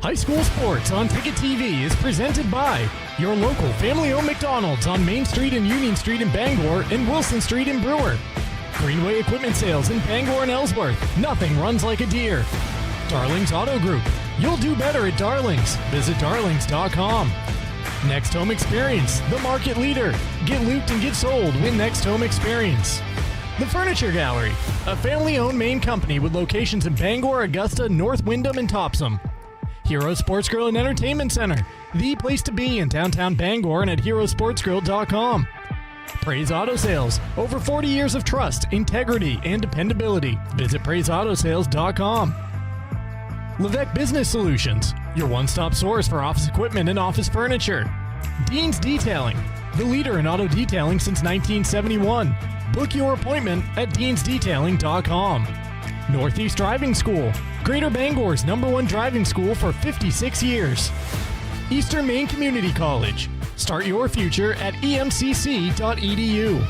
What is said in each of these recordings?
High school sports on Ticket TV is presented by your local family-owned McDonald's on Main Street and Union Street in Bangor and Wilson Street in Brewer. Greenway Equipment Sales in Bangor and Ellsworth. Nothing runs like a deer. Darling's Auto Group. You'll do better at Darling's. Visit darlings.com. Next Home Experience, the market leader. Get looped and get sold with Next Home Experience. The Furniture Gallery, a family-owned Maine company with locations in Bangor, Augusta, North Windham, and Topsom. Hero Sports Grill and Entertainment Center, the place to be in downtown Bangor and at herosportsgrill.com. Praise Auto Sales, over 40 years of trust, integrity, and dependability. Visit praiseautosales.com. Levesque Business Solutions, your one-stop source for office equipment and office furniture. Dean's Detailing, the leader in auto detailing since 1971. Book your appointment at deansdetailing.com. Northeast Driving School, Greater Bangor's #1 driving school for 56 years. Eastern Maine Community College, start your future at emcc.edu.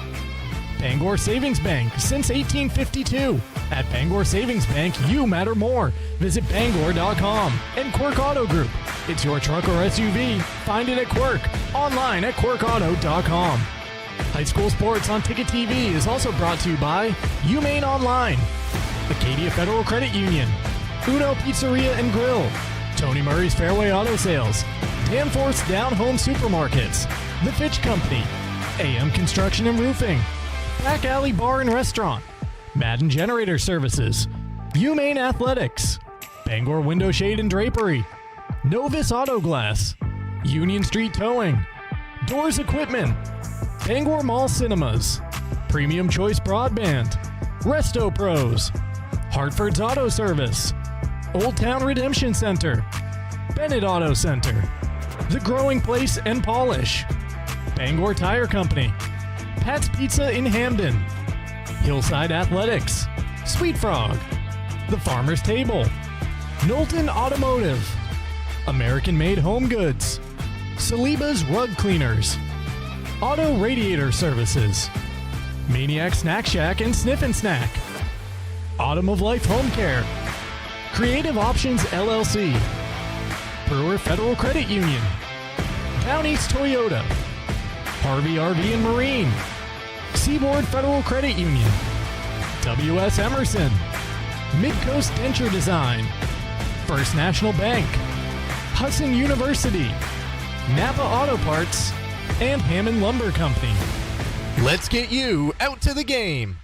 Bangor Savings Bank, since 1852. At Bangor Savings Bank, you matter more. Visit bangor.com. And Quirk Auto Group. It's your truck or SUV. Find it at Quirk. Online at quirkauto.com. High school sports on Ticket TV is also brought to you by UMaine Online, Acadia Federal Credit Union, Uno Pizzeria and Grill, Tony Murray's Fairway Auto Sales, Danforth's Down Home Supermarkets, The Fitch Company, AM Construction and Roofing, Back Alley Bar and Restaurant, Madden Generator Services, UMaine Athletics, Bangor Window Shade and Drapery, Novus Auto Glass, Union Street Towing, Doors Equipment, Bangor Mall Cinemas, Premium Choice Broadband, Resto Pros, Hartford's Auto Service, Old Town Redemption Center, Bennett Auto Center, The Growing Place and Polish, Bangor Tire Company, Pat's Pizza in Hamden, Hillside Athletics, Sweet Frog, The Farmer's Table, Knowlton Automotive, American Made Home Goods, Saliba's Rug Cleaners, Auto Radiator Services, Maniac Snack Shack and Sniff and Snack, Autumn of Life Home Care, Creative Options LLC, Brewer Federal Credit Union, Down East Toyota, Harvey RV and Marine, Seaboard Federal Credit Union, W.S. Emerson, Midcoast Denture Design, First National Bank, Hudson University, Napa Auto Parts, and Hammond Lumber Company. Let's get you out to the game.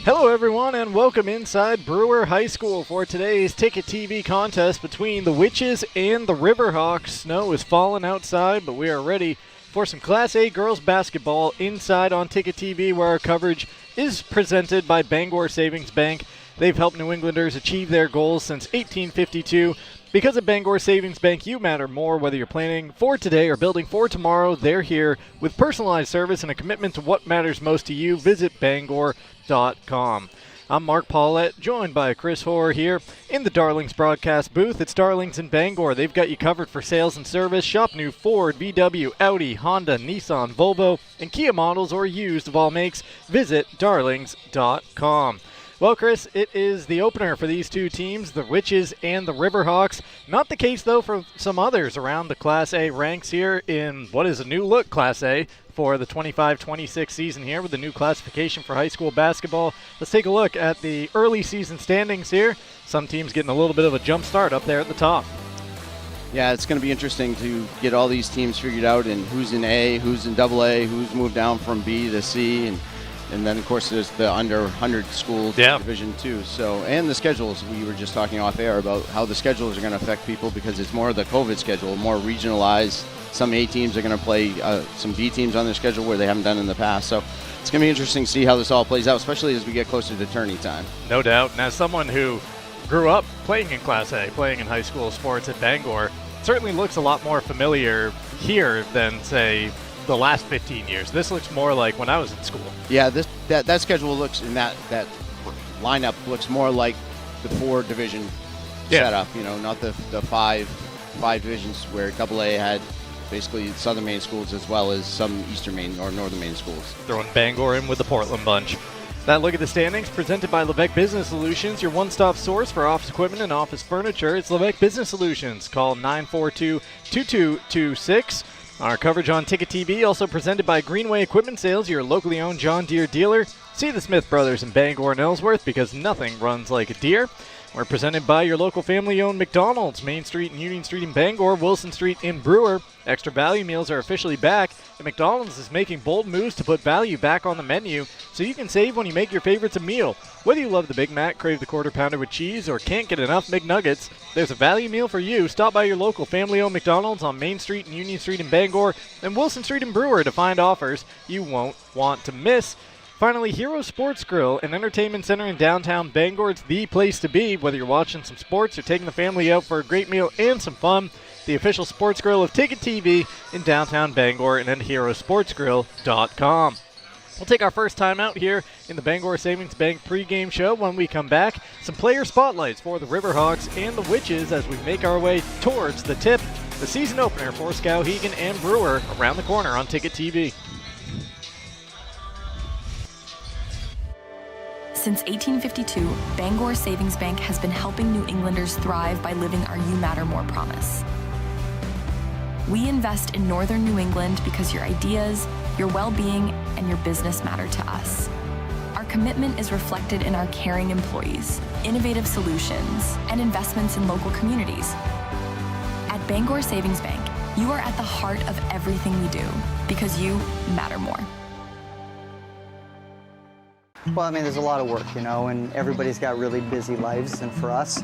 Hello everyone and welcome inside Brewer High School for today's Ticket TV contest between the Witches and the Riverhawks. Snow is falling outside, but we are ready for some Class A girls basketball inside on Ticket TV, where our coverage is presented by Bangor Savings Bank. They've helped New Englanders achieve their goals since 1852. Because of Bangor Savings Bank, you matter more. Whether you're planning for today or building for tomorrow, they're here with personalized service and a commitment to what matters most to you. Visit Bangor.com. I'm Mark Paulette, joined by Chris Hoare here in the Darlings broadcast booth. It's Darlings in Bangor. They've got you covered for sales and service. Shop new Ford, VW, Audi, Honda, Nissan, Volvo, and Kia models or used of all makes. Visit Darlings.com. Well, Chris, it is the opener for these two teams, the Witches and the Riverhawks. Not the case, though, for some others around the Class A ranks here in what is a new look Class A for the 25-26 season here with the new classification for high school basketball. Let's take a look at the early season standings here. Some teams getting a little bit of a jump start up there at the top. Yeah, it's going to be interesting to get all these teams figured out and who's in A, who's in AA, who's moved down from B to C, and then, of course, there's the under 100 school division, too. So, and the schedules, we were just talking off air about how the schedules are going to affect people because it's more of the COVID schedule, more regionalized. Some A teams are going to play some B teams on their schedule where they haven't done in the past. So it's going to be interesting to see how this all plays out, especially as we get closer to tourney time. No doubt. And as someone who grew up playing in Class A, playing in high school sports at Bangor, certainly looks a lot more familiar here than, say, the last 15 years. This looks more like when I was in school. Yeah, that schedule looks, and that lineup looks more like the 4 division setup. You know, not the five divisions where AA had basically Southern Maine schools as well as some Eastern Maine or Northern Maine schools. Throwing Bangor in with the Portland bunch. That look at the standings presented by Levesque Business Solutions, your one-stop source for office equipment and office furniture. It's Levesque Business Solutions. Call 942-2226. Our coverage on Ticket TV also presented by Greenway Equipment Sales, your locally owned John Deere dealer. See the Smith Brothers in Bangor and Ellsworth because nothing runs like a Deere. We're presented by your local family-owned McDonald's, Main Street and Union Street in Bangor, Wilson Street in Brewer. Extra value meals are officially back, and McDonald's is making bold moves to put value back on the menu so you can save when you make your favorites a meal. Whether you love the Big Mac, crave the Quarter Pounder with cheese, or can't get enough McNuggets, there's a value meal for you. Stop by your local family-owned McDonald's on Main Street and Union Street in Bangor and Wilson Street in Brewer to find offers you won't want to miss. Finally, Hero Sports Grill, an entertainment center in downtown Bangor. It's the place to be, whether you're watching some sports or taking the family out for a great meal and some fun. The official sports grill of Ticket TV in downtown Bangor and at herosportsgrill.com. We'll take our first time out here in the Bangor Savings Bank pregame show. When we come back, some player spotlights for the Riverhawks and the Witches as we make our way towards the tip, the season opener for Skowhegan and Brewer around the corner on Ticket TV. Since 1852, Bangor Savings Bank has been helping New Englanders thrive by living our You Matter More promise. We invest in Northern New England because your ideas, your well-being, and your business matter to us. Our commitment is reflected in our caring employees, innovative solutions, and investments in local communities. At Bangor Savings Bank, you are at the heart of everything we do because you matter more. Well, I mean, there's a lot of work, and everybody's got really busy lives. And for us,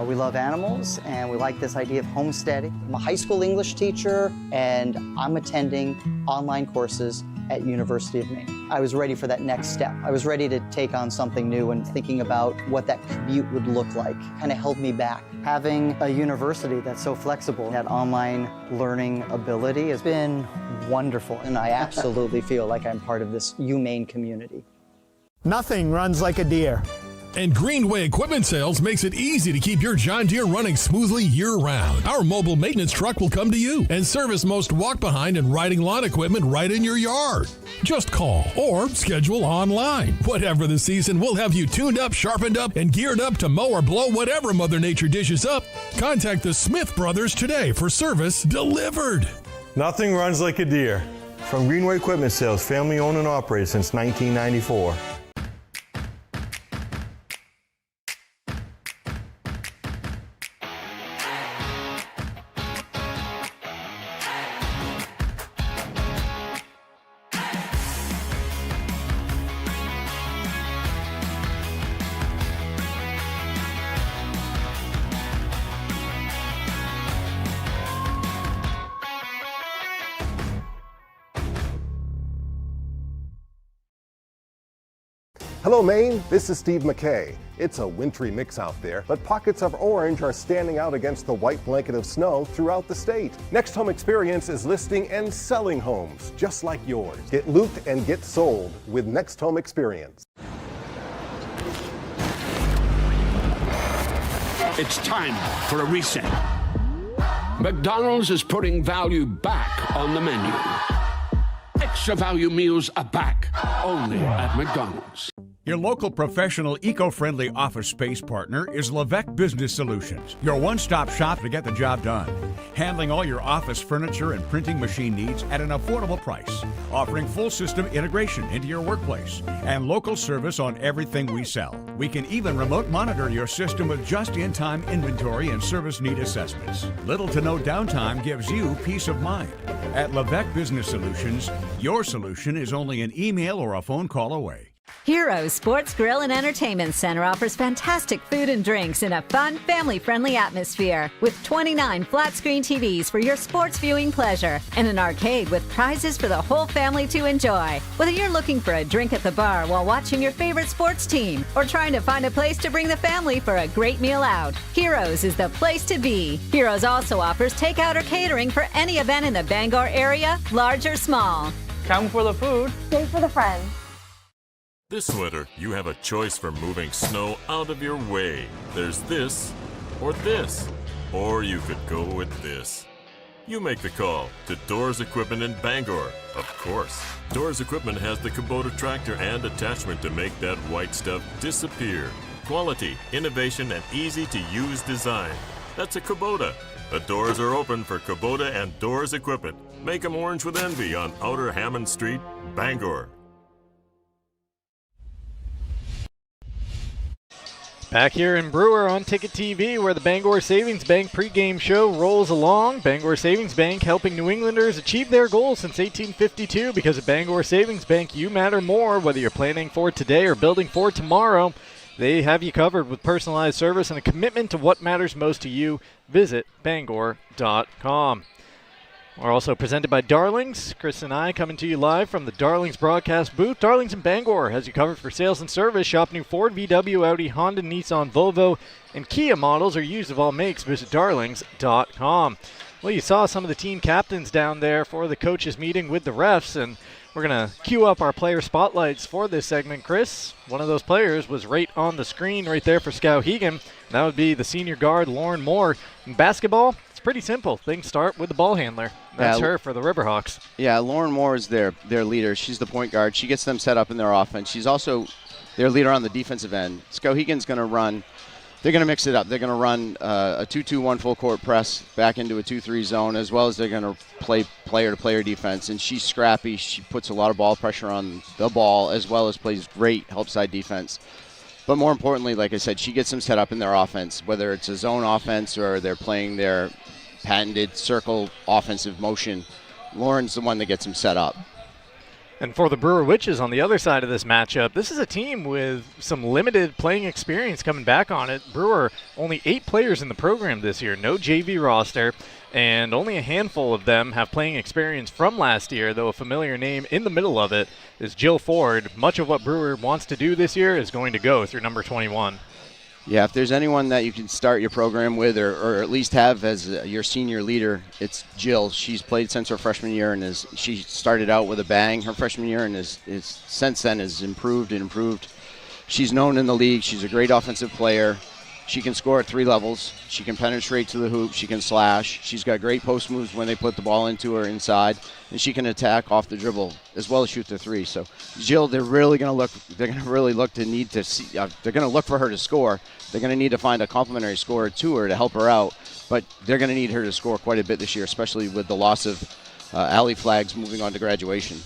we love animals, and we like this idea of homesteading. I'm a high school English teacher, and I'm attending online courses at University of Maine. I was ready for that next step. I was ready to take on something new, and thinking about what that commute would look like kind of held me back. Having a university that's so flexible, that online learning ability has been wonderful, and I absolutely feel like I'm part of this UMaine community. Nothing runs like a Deere. And Greenway Equipment Sales makes it easy to keep your John Deere running smoothly year-round. Our mobile maintenance truck will come to you and service most walk-behind and riding lawn equipment right in your yard. Just call or schedule online. Whatever the season, we'll have you tuned up, sharpened up, and geared up to mow or blow whatever Mother Nature dishes up. Contact the Smith Brothers today for service delivered. Nothing runs like a Deere. From Greenway Equipment Sales, family owned and operated since 1994. Hello Maine, this is Steve McKay. It's a wintry mix out there, but pockets of orange are standing out against the white blanket of snow throughout the state. Next Home Experience is listing and selling homes just like yours. Get looped and get sold with Next Home Experience. It's time for a reset. McDonald's is putting value back on the menu. Extra value meals are back, only at McDonald's. Your local professional, eco-friendly office space partner is Levesque Business Solutions, your one-stop shop to get the job done. Handling all your office furniture and printing machine needs at an affordable price. Offering full system integration into your workplace and local service on everything we sell. We can even remote monitor your system with just-in-time inventory and service need assessments. Little to no downtime gives you peace of mind. At Levesque Business Solutions, your solution is only an email or a phone call away. Hero Sports Grill and Entertainment Center offers fantastic food and drinks in a fun, family-friendly atmosphere with 29 flat-screen TVs for your sports viewing pleasure and an arcade with prizes for the whole family to enjoy. Whether you're looking for a drink at the bar while watching your favorite sports team or trying to find a place to bring the family for a great meal out, Heroes is the place to be. Heroes also offers takeout or catering for any event in the Bangor area, large or small. Come for the food, stay for the friends. This winter, you have a choice for moving snow out of your way. There's this, or you could go with this. You make the call to Doors Equipment in Bangor, of course. Doors Equipment has the Kubota tractor and attachment to make that white stuff disappear. Quality, innovation, and easy-to-use design. That's a Kubota. The doors are open for Kubota and Doors Equipment. Make 'em orange with envy on Outer Hammond Street, Bangor. Back here in Brewer on Ticket TV, where the Bangor Savings Bank pregame show rolls along. Bangor Savings Bank helping New Englanders achieve their goals since 1852. Because at Bangor Savings Bank, you matter more. Whether you're planning for today or building for tomorrow, they have you covered with personalized service and a commitment to what matters most to you. Visit Bangor.com. We're also presented by Darlings. Chris and I coming to you live from the Darlings broadcast booth. Darlings in Bangor has you covered for sales and service. Shop new Ford, VW, Audi, Honda, Nissan, Volvo, and Kia models are used of all makes. Visit Darlings.com. Well, you saw some of the team captains down there for the coaches meeting with the refs, and we're going to cue up our player spotlights for this segment, Chris. One of those players was right on the screen right there for Skowhegan. That would be the senior guard, Lauren Moore. In basketball, it's pretty simple. Things start with the ball handler. That's her for the Riverhawks. Yeah, Lauren Moore is their leader. She's the point guard. She gets them set up in their offense. She's also their leader on the defensive end. Skowhegan's going to run. They're going to mix it up. They're going to run a 2-2-1 full court press back into a 2-3 zone, as well as they're going to play player-to-player defense. And she's scrappy. She puts a lot of ball pressure on the ball, as well as plays great help side defense. But more importantly, like I said, she gets them set up in their offense, whether it's a zone offense or they're playing their patented circle offensive motion. Lauren's the one that gets them set up. And for the Brewer Witches on the other side of this matchup, this is a team with some limited playing experience coming back on it. Brewer, only 8 players in the program this year, no JV roster, and only a handful of them have playing experience from last year, though a familiar name in the middle of it is Jill Ford. Much of what Brewer wants to do this year is going to go through number 21. Yeah, if there's anyone that you can start your program with or at least have as your senior leader, it's Jill. She's played since her freshman year, and she started out with a bang her freshman year, and is since then has improved and improved. She's known in the league. She's a great offensive player. She can score at 3 levels. She can penetrate to the hoop. She can slash. She's got great post moves when they put the ball into her inside, and she can attack off the dribble as well as shoot the 3. So Jill, they're really going to look. They're going to really look to need to see. They're going to look for her to score. They're going to need to find a complementary scorer to her to help her out, but they're going to need her to score quite a bit this year, especially with the loss of Allie Flags moving on to graduation.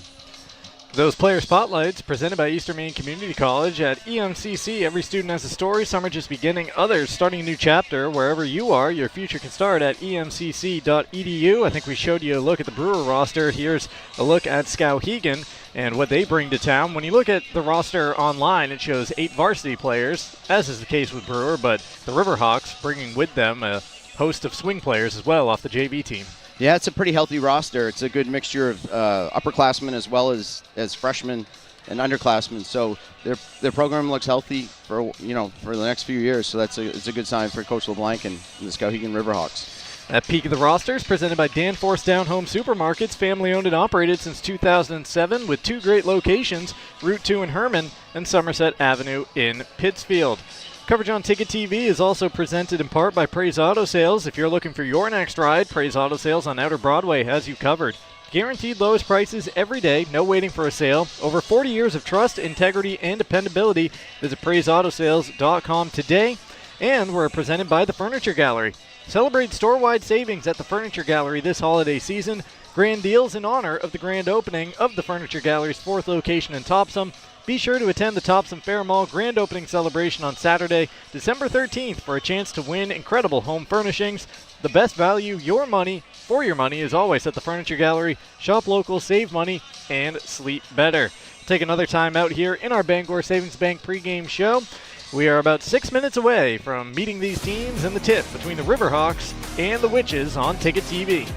Those player spotlights presented by Eastern Maine Community College. At EMCC, every student has a story. Some are just beginning, others starting a new chapter. Wherever you are, your future can start at emcc.edu. I think we showed you a look at the Brewer roster. Here's a look at Skowhegan and what they bring to town. When you look at the roster online, it shows 8 varsity players, as is the case with Brewer, but the Riverhawks bringing with them a host of swing players as well off the JV team. Yeah, it's a pretty healthy roster. It's a good mixture of upperclassmen as well as freshmen and underclassmen. So their program looks healthy for the next few years. So it's a good sign for Coach LeBlanc and the Skowhegan Riverhawks. At Peak of the Rosters, presented by Danforth Down Home Supermarkets, family-owned and operated since 2007 with 2 great locations, Route 2 in Herman and Somerset Avenue in Pittsfield. Coverage on Ticket TV is also presented in part by Praise Auto Sales. If you're looking for your next ride, Praise Auto Sales on Outer Broadway has you covered. Guaranteed lowest prices every day, no waiting for a sale. Over 40 years of trust, integrity, and dependability. Visit PraiseAutoSales.com today. And we're presented by the Furniture Gallery. Celebrate store-wide savings at the Furniture Gallery this holiday season. Grand deals in honor of the grand opening of the Furniture Gallery's 4th location in Topsom. Be sure to attend the Topsom Fair Mall grand opening celebration on Saturday, December 13th for a chance to win incredible home furnishings. The best value for your money is always at the Furniture Gallery. Shop local, save money, and sleep better. Take another time out here in our Bangor Savings Bank pregame show. We are about 6 minutes away from meeting these teams in the tip between the Riverhawks and the Witches on Ticket TV.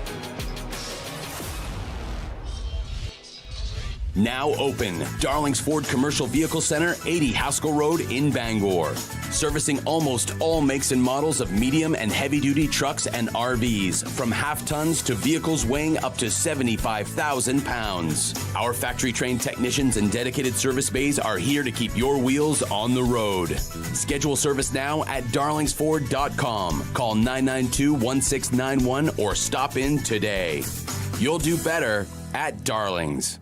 Now open. Darling's Ford Commercial Vehicle Center, 80 Haskell Road in Bangor. Servicing almost all makes and models of medium and heavy-duty trucks and RVs, from half-tons to vehicles weighing up to 75,000 pounds. Our factory-trained technicians and dedicated service bays are here to keep your wheels on the road. Schedule service now at darlingsford.com. Call 992-1691 or stop in today. You'll do better at Darling's.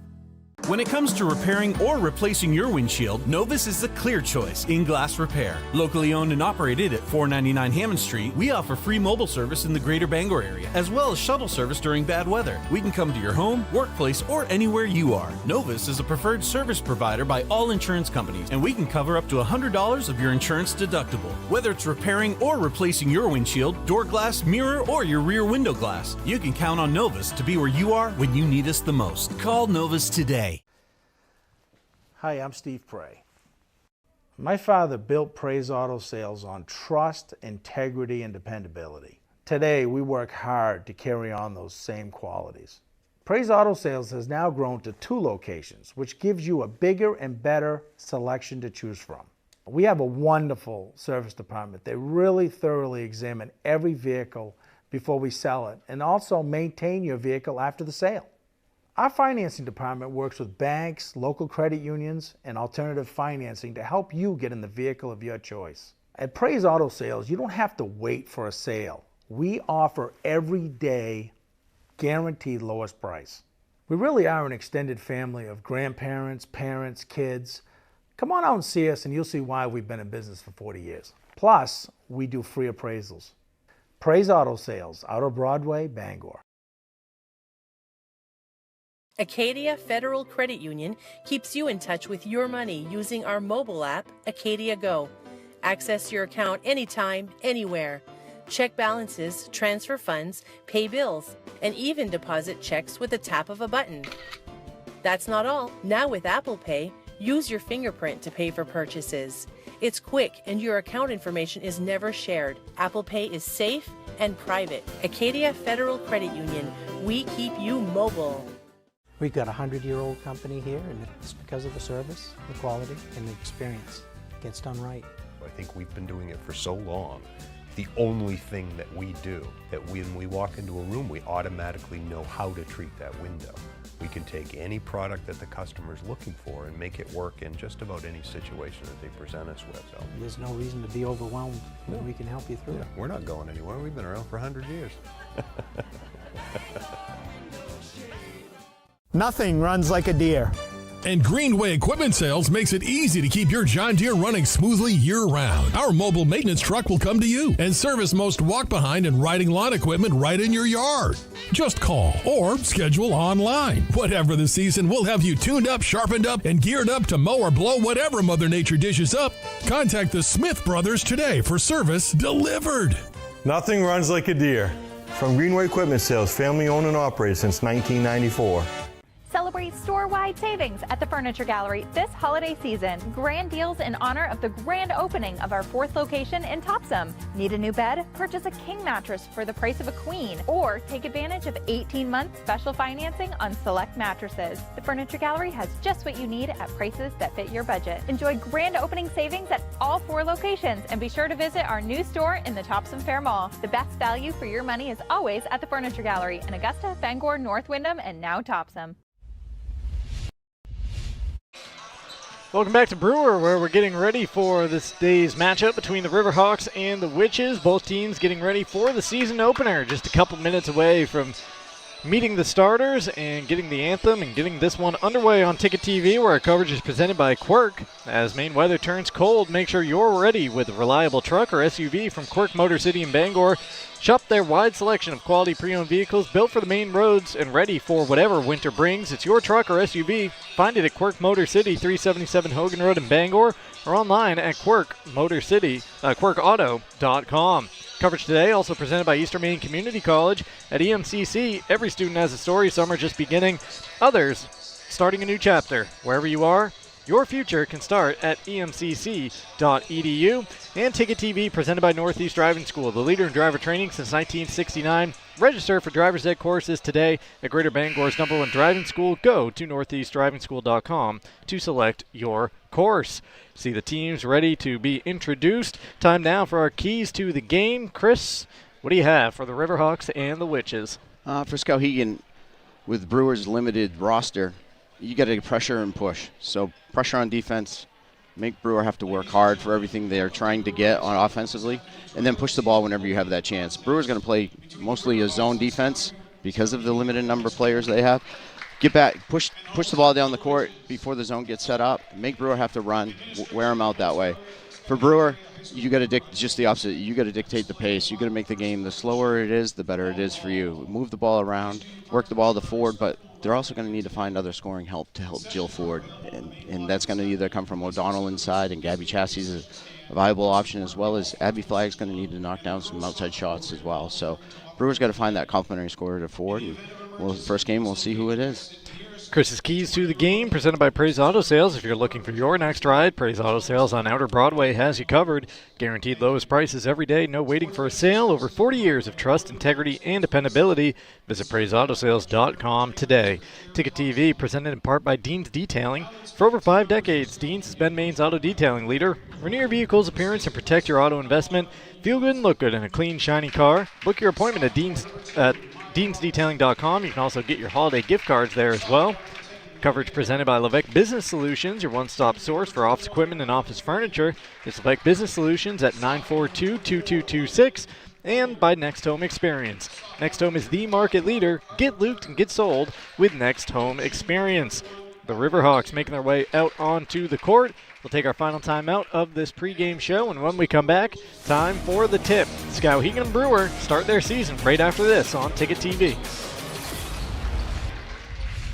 When it comes to repairing or replacing your windshield, Novus is the clear choice in glass repair. Locally owned and operated at 499 Hammond Street, we offer free mobile service in the greater Bangor area, as well as shuttle service during bad weather. We can come to your home, workplace, or anywhere you are. Novus is a preferred service provider by all insurance companies, and we can cover up to $100 of your insurance deductible. Whether it's repairing or replacing your windshield, door glass, mirror, or your rear window glass, you can count on Novus to be where you are when you need us the most. Call Novus today. Hi, I'm Steve Prey. My father built Prey's Auto Sales on trust, integrity, and dependability. Today, we work hard to carry on those same qualities. Prey's Auto Sales has now grown to 2 locations, which gives you a bigger and better selection to choose from. We have a wonderful service department. They really thoroughly examine every vehicle before we sell it and also maintain your vehicle after the sale. Our financing department works with banks, local credit unions, and alternative financing to help you get in the vehicle of your choice. At Prey's Auto Sales, you don't have to wait for a sale. We offer every day guaranteed lowest price. We really are an extended family of grandparents, parents, kids. Come on out and see us and you'll see why we've been in business for 40 years. Plus, we do free appraisals. Prey's Auto Sales, out of Broadway, Bangor. Acadia Federal Credit Union keeps you in touch with your money using our mobile app, Acadia Go. Access your account anytime, anywhere. Check balances, transfer funds, pay bills, and even deposit checks with the tap of a button. That's not all. Now with Apple Pay, use your fingerprint to pay for purchases. It's quick and your account information is never shared. Apple Pay is safe and private. Acadia Federal Credit Union, we keep you mobile. We've got a 100-year-old company here, and it's because of the service, the quality, and the experience. It gets done right. I think we've been doing it for so long. The only thing that we do, that when we walk into a room, we automatically know how to treat that window. We can take any product that the customer's looking for and make it work in just about any situation that they present us with. So there's no reason to be overwhelmed. No. We can help you through it. We're not going anywhere. We've been around for 100 years. Nothing runs like a deer. And Greenway Equipment Sales makes it easy to keep your John Deere running smoothly year-round. Our mobile maintenance truck will come to you and service most walk-behind and riding lawn equipment right in your yard. Just call or schedule online. Whatever the season, we'll have you tuned up, sharpened up, and geared up to mow or blow whatever Mother Nature dishes up. Contact the Smith Brothers today for service delivered. Nothing runs like a deer. From Greenway Equipment Sales, family owned and operated since 1994. Celebrate store-wide savings at the Furniture Gallery this holiday season. Grand deals in honor of the grand opening of our 4th location in Topsom. Need a new bed? Purchase a king mattress for the price of a queen, or take advantage of 18-month special financing on select mattresses. The Furniture Gallery has just what you need at prices that fit your budget. Enjoy grand opening savings at all 4 locations, and be sure to visit our new store in the Topsom Fair Mall. The best value for your money is always at the Furniture Gallery in Augusta, Bangor, North Windham, and now Topsom. Welcome back to Brewer, where we're getting ready for this day's matchup between the Riverhawks and the Witches. Both teams getting ready for the season opener. Just a couple minutes away from meeting the starters and getting the anthem and getting this one underway on Ticket TV, where our coverage is presented by Quirk. As Maine weather turns cold, make sure you're ready with a reliable truck or SUV from Quirk Motor City in Bangor. Shop their wide selection of quality pre-owned vehicles built for the Maine roads and ready for whatever winter brings. It's your truck or SUV. Find it at Quirk Motor City, 377 Hogan Road in Bangor, or online at quirkauto.com. Coverage today also presented by Eastern Maine Community College. At EMCC, every student has a story. Some are just beginning, others starting a new chapter. Wherever you are, Your future can start at emcc.edu. And Ticket TV, presented by Northeast Driving School, the leader in driver training since 1969. Register for driver's ed courses today at Greater Bangor's #1 driving school. Go to northeastdrivingschool.com to select your course. See the teams ready to be introduced. Time now for our keys to the game. Chris, what do you have for the Riverhawks and the Witches? For Skowhegan, with Brewer's limited roster, you got to pressure and push. So pressure on defense, make Brewer have to work hard for everything they're trying to get on offensively, and then push the ball whenever you have that chance. Brewer's going to play mostly a zone defense because of the limited number of players they have. Get back, push the ball down the court before the zone gets set up. Make Brewer have to run, wear them out that way. For Brewer, you got to just the opposite. You got to dictate the pace. You got to make the game. The slower it is, the better it is for you. Move the ball around, work the ball to Ford, but they're also going to need to find other scoring help to help Jill Ford, and that's going to either come from O'Donnell inside, and Gabby Chassie's a viable option, as well as Abby Flagg's going to need to knock down some outside shots as well. So Brewer's got to find that complementary scorer to Ford, and first game we'll see who it is. Chris's keys to the game, presented by Praise Auto Sales. If you're looking for your next ride, Praise Auto Sales on Outer Broadway has you covered. Guaranteed lowest prices every day, no waiting for a sale. Over 40 years of trust, integrity, and dependability. Visit PraiseAutoSales.com today. Ticket TV, presented in part by Dean's Detailing. For over 5 decades, Dean's has been Maine's auto detailing leader. Renew your vehicle's appearance and protect your auto investment. Feel good and look good in a clean, shiny car. Book your appointment at DeansDetailing.com. You can also get your holiday gift cards there as well. Coverage presented by Levesque Business Solutions, your one-stop source for office equipment and office furniture. It's Levesque Business Solutions at 942-2226. And by Next Home Experience. Next Home is the market leader. Get looped and get sold with Next Home Experience. The Riverhawks making their way out onto the court. We'll take our final time out of this pregame show, and when we come back, time for the tip. Skowhegan and Brewer start their season right after this on Ticket TV.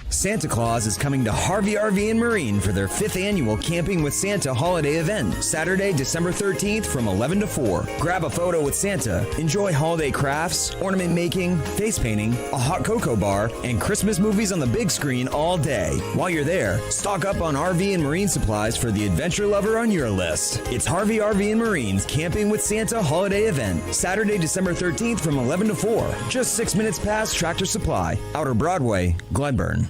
Santa Claus is coming to Harvey RV and Marine for their 5th annual Camping with Santa holiday event, Saturday, December 13th from 11 to 4. Grab a photo with Santa, enjoy holiday crafts, ornament making, face painting, a hot cocoa bar, and Christmas movies on the big screen all day. While you're there, stock up on RV and Marine supplies for the adventure lover on your list. It's Harvey RV and Marine's Camping with Santa holiday event, Saturday, December 13th from 11 to 4. Just 6 minutes past Tractor Supply, Outer Broadway, Glenburn.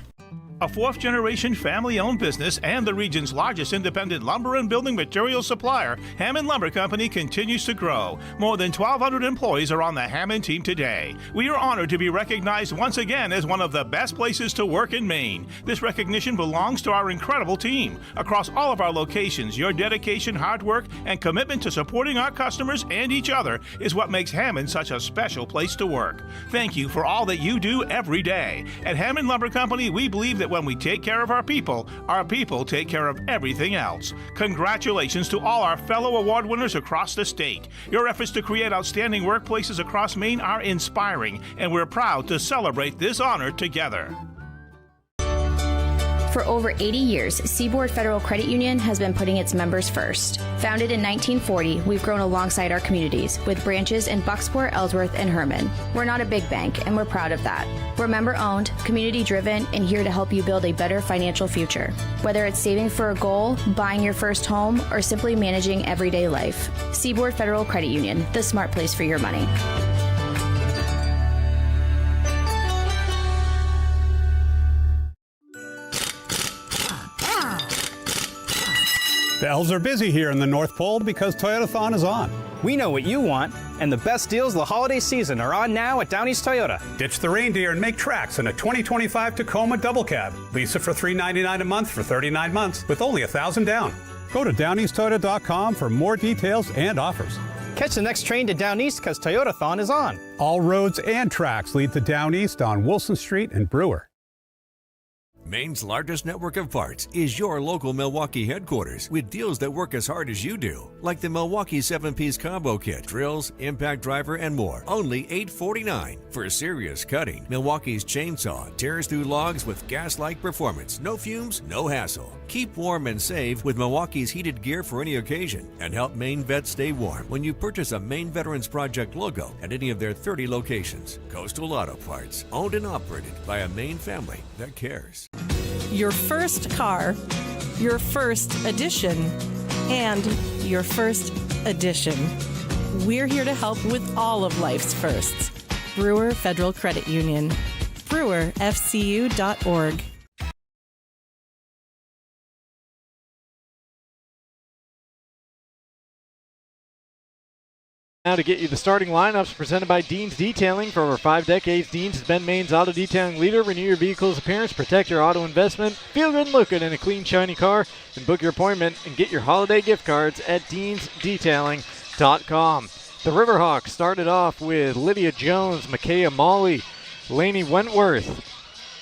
A 4th-generation family-owned business and the region's largest independent lumber and building materials supplier, Hammond Lumber Company continues to grow. More than 1,200 employees are on the Hammond team today. We are honored to be recognized once again as one of the best places to work in Maine. This recognition belongs to our incredible team. Across all of our locations, your dedication, hard work, and commitment to supporting our customers and each other is what makes Hammond such a special place to work. Thank you for all that you do every day. At Hammond Lumber Company, we believe that when we take care of our people take care of everything else. Congratulations to all our fellow award winners across the state. Your efforts to create outstanding workplaces across Maine are inspiring, and we're proud to celebrate this honor together. For over 80 years, Seaboard Federal Credit Union has been putting its members first. Founded in 1940, we've grown alongside our communities with branches in Bucksport, Ellsworth, and Herman. We're not a big bank, and we're proud of that. We're member-owned, community-driven, and here to help you build a better financial future. Whether it's saving for a goal, buying your first home, or simply managing everyday life. Seaboard Federal Credit Union, the smart place for your money. The elves are busy here in the North Pole because Toyotathon is on. We know what you want, and the best deals of the holiday season are on now at Down East Toyota. Ditch the reindeer and make tracks in a 2025 Tacoma double cab. Lease it for $399 a month for 39 months with only $1,000 down. Go to downeasttoyota.com for more details and offers. Catch the next train to Down East because Toyotathon is on. All roads and tracks lead to Down East on Wilson Street and Brewer. Maine's largest network of parts is your local Milwaukee headquarters with deals that work as hard as you do, like the Milwaukee 7-piece combo kit, drills, impact driver, and more. Only $849 for serious cutting. Milwaukee's chainsaw tears through logs with gas-like performance. No fumes, no hassle. Keep warm and save with Milwaukee's heated gear for any occasion, and help Maine vets stay warm when you purchase a Maine Veterans Project logo at any of their 30 locations. Coastal Auto Parts, owned and operated by a Maine family that cares. Your first car, your first edition, and your first edition. We're here to help with all of life's firsts. Brewer Federal Credit Union. BrewerFCU.org. Now to get you the starting lineups presented by Dean's Detailing. For over 5 decades, Dean's has been Maine's auto detailing leader. Renew your vehicle's appearance, protect your auto investment, feel good and look good in a clean, shiny car, and book your appointment and get your holiday gift cards at deansdetailing.com. The Riverhawks started off with Lydia Jones, Micaiah Molly, Lainey Wentworth,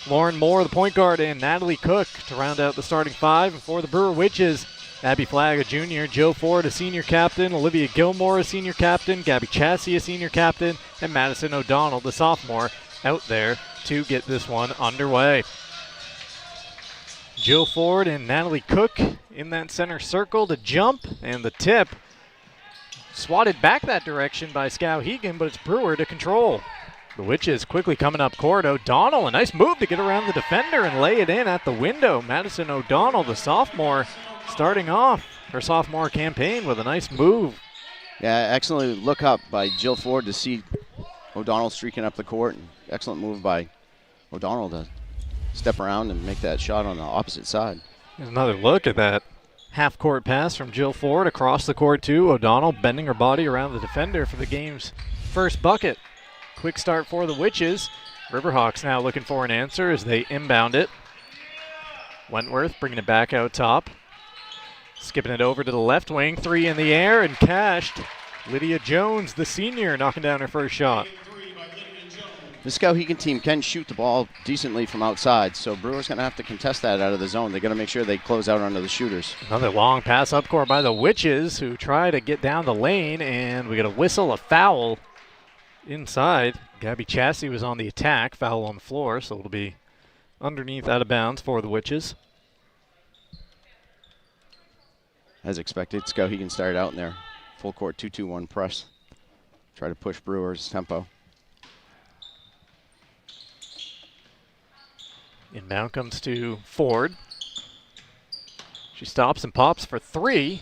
Lauren Moore, the point guard, and Natalie Cook to round out the starting 5. And for the Brewer Witches, Abby Flagg, a junior, Joe Ford, a senior captain, Olivia Gilmore, a senior captain, Gabby Chassie, a senior captain, and Madison O'Donnell, the sophomore, out there to get this one underway. Joe Ford and Natalie Cook in that center circle to jump, and the tip swatted back that direction by Skowhegan, but it's Brewer to control. The Witches quickly coming up court. O'Donnell, a nice move to get around the defender and lay it in at the window. Madison O'Donnell, the sophomore, starting off her sophomore campaign with a nice move. Yeah, excellent look up by Jill Ford to see O'Donnell streaking up the court. Excellent move by O'Donnell to step around and make that shot on the opposite side. There's another look at that half-court pass from Jill Ford across the court to O'Donnell, bending her body around the defender for the game's first bucket. Quick start for the Witches. Riverhawks now looking for an answer as they inbound it. Wentworth bringing it back out top. Skipping it over to the left wing. 3 in the air and cashed. Lydia Jones, the senior, knocking down her first shot. The Skowhegan team can shoot the ball decently from outside, so Brewer's going to have to contest that out of the zone. They're going to make sure they close out onto the shooters. Another long pass up court by the Witches, who try to get down the lane, and we get a whistle, a foul inside. Gabby Chassie was on the attack, foul on the floor, so it'll be underneath, out of bounds for the Witches. As expected, Skowhegan started out in their full court 2-2-1 press. Try to push Brewer's tempo. Inbound comes to Ford. She stops and pops for 3.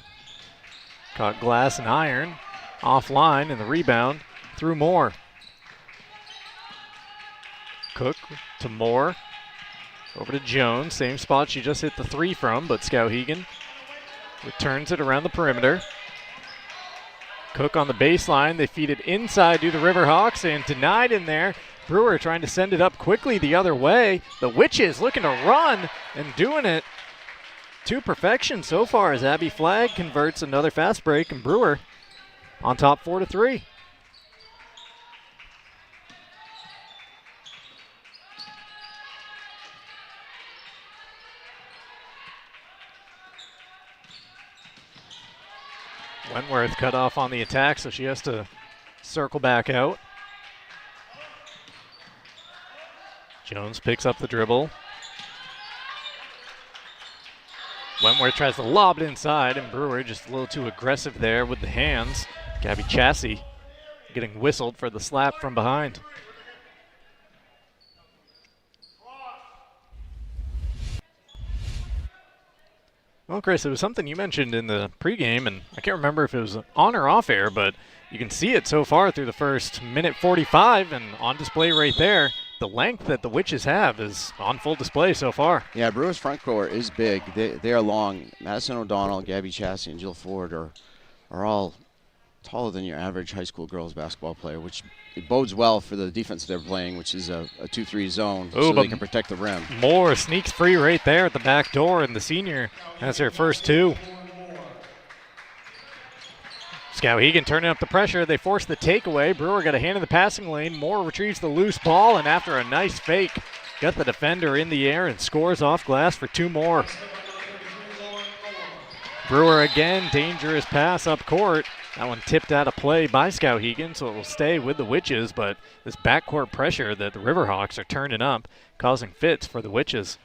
Caught glass and iron. Offline, and the rebound through Moore. Cook to Moore. Over to Jones. Same spot she just hit the 3 from, but Skowhegan returns it around the perimeter. Cook on the baseline. They feed it inside to the Riverhawks and denied in there. Brewer trying to send it up quickly the other way. The Witches looking to run and doing it to perfection so far as Abby Flagg converts another fast break, and Brewer on top 4-3. Wentworth cut off on the attack, so she has to circle back out. Jones picks up the dribble. Wentworth tries to lob it inside, and Brewer just a little too aggressive there with the hands. Gabby Chassie getting whistled for the slap from behind. Well, Chris, it was something you mentioned in the pregame, and I can't remember if it was on or off air, but you can see it so far through the first minute 45, and on display right there. The length that the Witches have is on full display so far. Yeah, Brewer's front court is big. They are long. Madison O'Donnell, Gabby Chassie, and Jill Ford are all taller than your average high school girls basketball player, which it bodes well for the defense they're playing, which is a 2-3 zone, so they can protect the rim. Moore sneaks free right there at the back door, and the senior has her first 2. Skowhegan turning up the pressure. They force the takeaway. Brewer got a hand in the passing lane. Moore retrieves the loose ball, and after a nice fake, got the defender in the air and scores off glass for 2 more. Brewer again, dangerous pass up court. That one tipped out of play by Skowhegan, so it will stay with the Witches, but this backcourt pressure that the Riverhawks are turning up, causing fits for the Witches.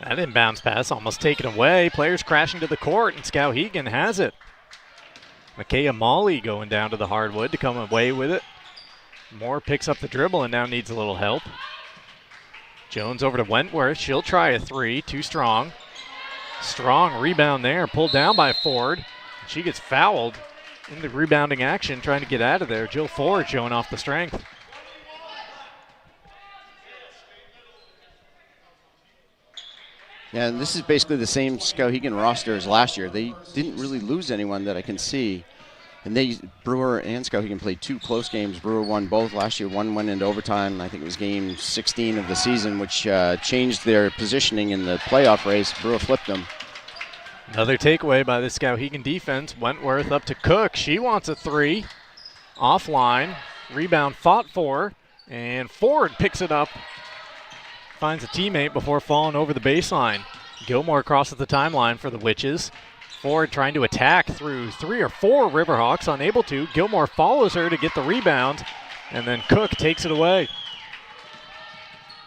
That inbounds pass almost taken away. Players crashing to the court, and Skowhegan has it. Micaiah Molly going down to the hardwood to come away with it. Moore picks up the dribble and now needs a little help. Jones over to Wentworth. She'll try a three. Too strong. Strong rebound there. Pulled down by Ford. She gets fouled in the rebounding action, trying to get out of there. Jill Ford showing off the strength. Yeah, and this is basically the same Skowhegan roster as last year. They didn't really lose anyone that I can see. And Brewer and Skowhegan played 2 close games. Brewer won both last year. One went into overtime. I think it was game 16 of the season, which changed their positioning in the playoff race. Brewer flipped them. Another takeaway by the Skowhegan defense. Wentworth up to Cook. She wants a three. Offline. Rebound fought for. And Ford picks it up. Finds a teammate before falling over the baseline. Gilmore crosses the timeline for the Witches. Ford trying to attack through 3 or 4 Riverhawks, unable to. Gilmore follows her to get the rebound, and then Cook takes it away.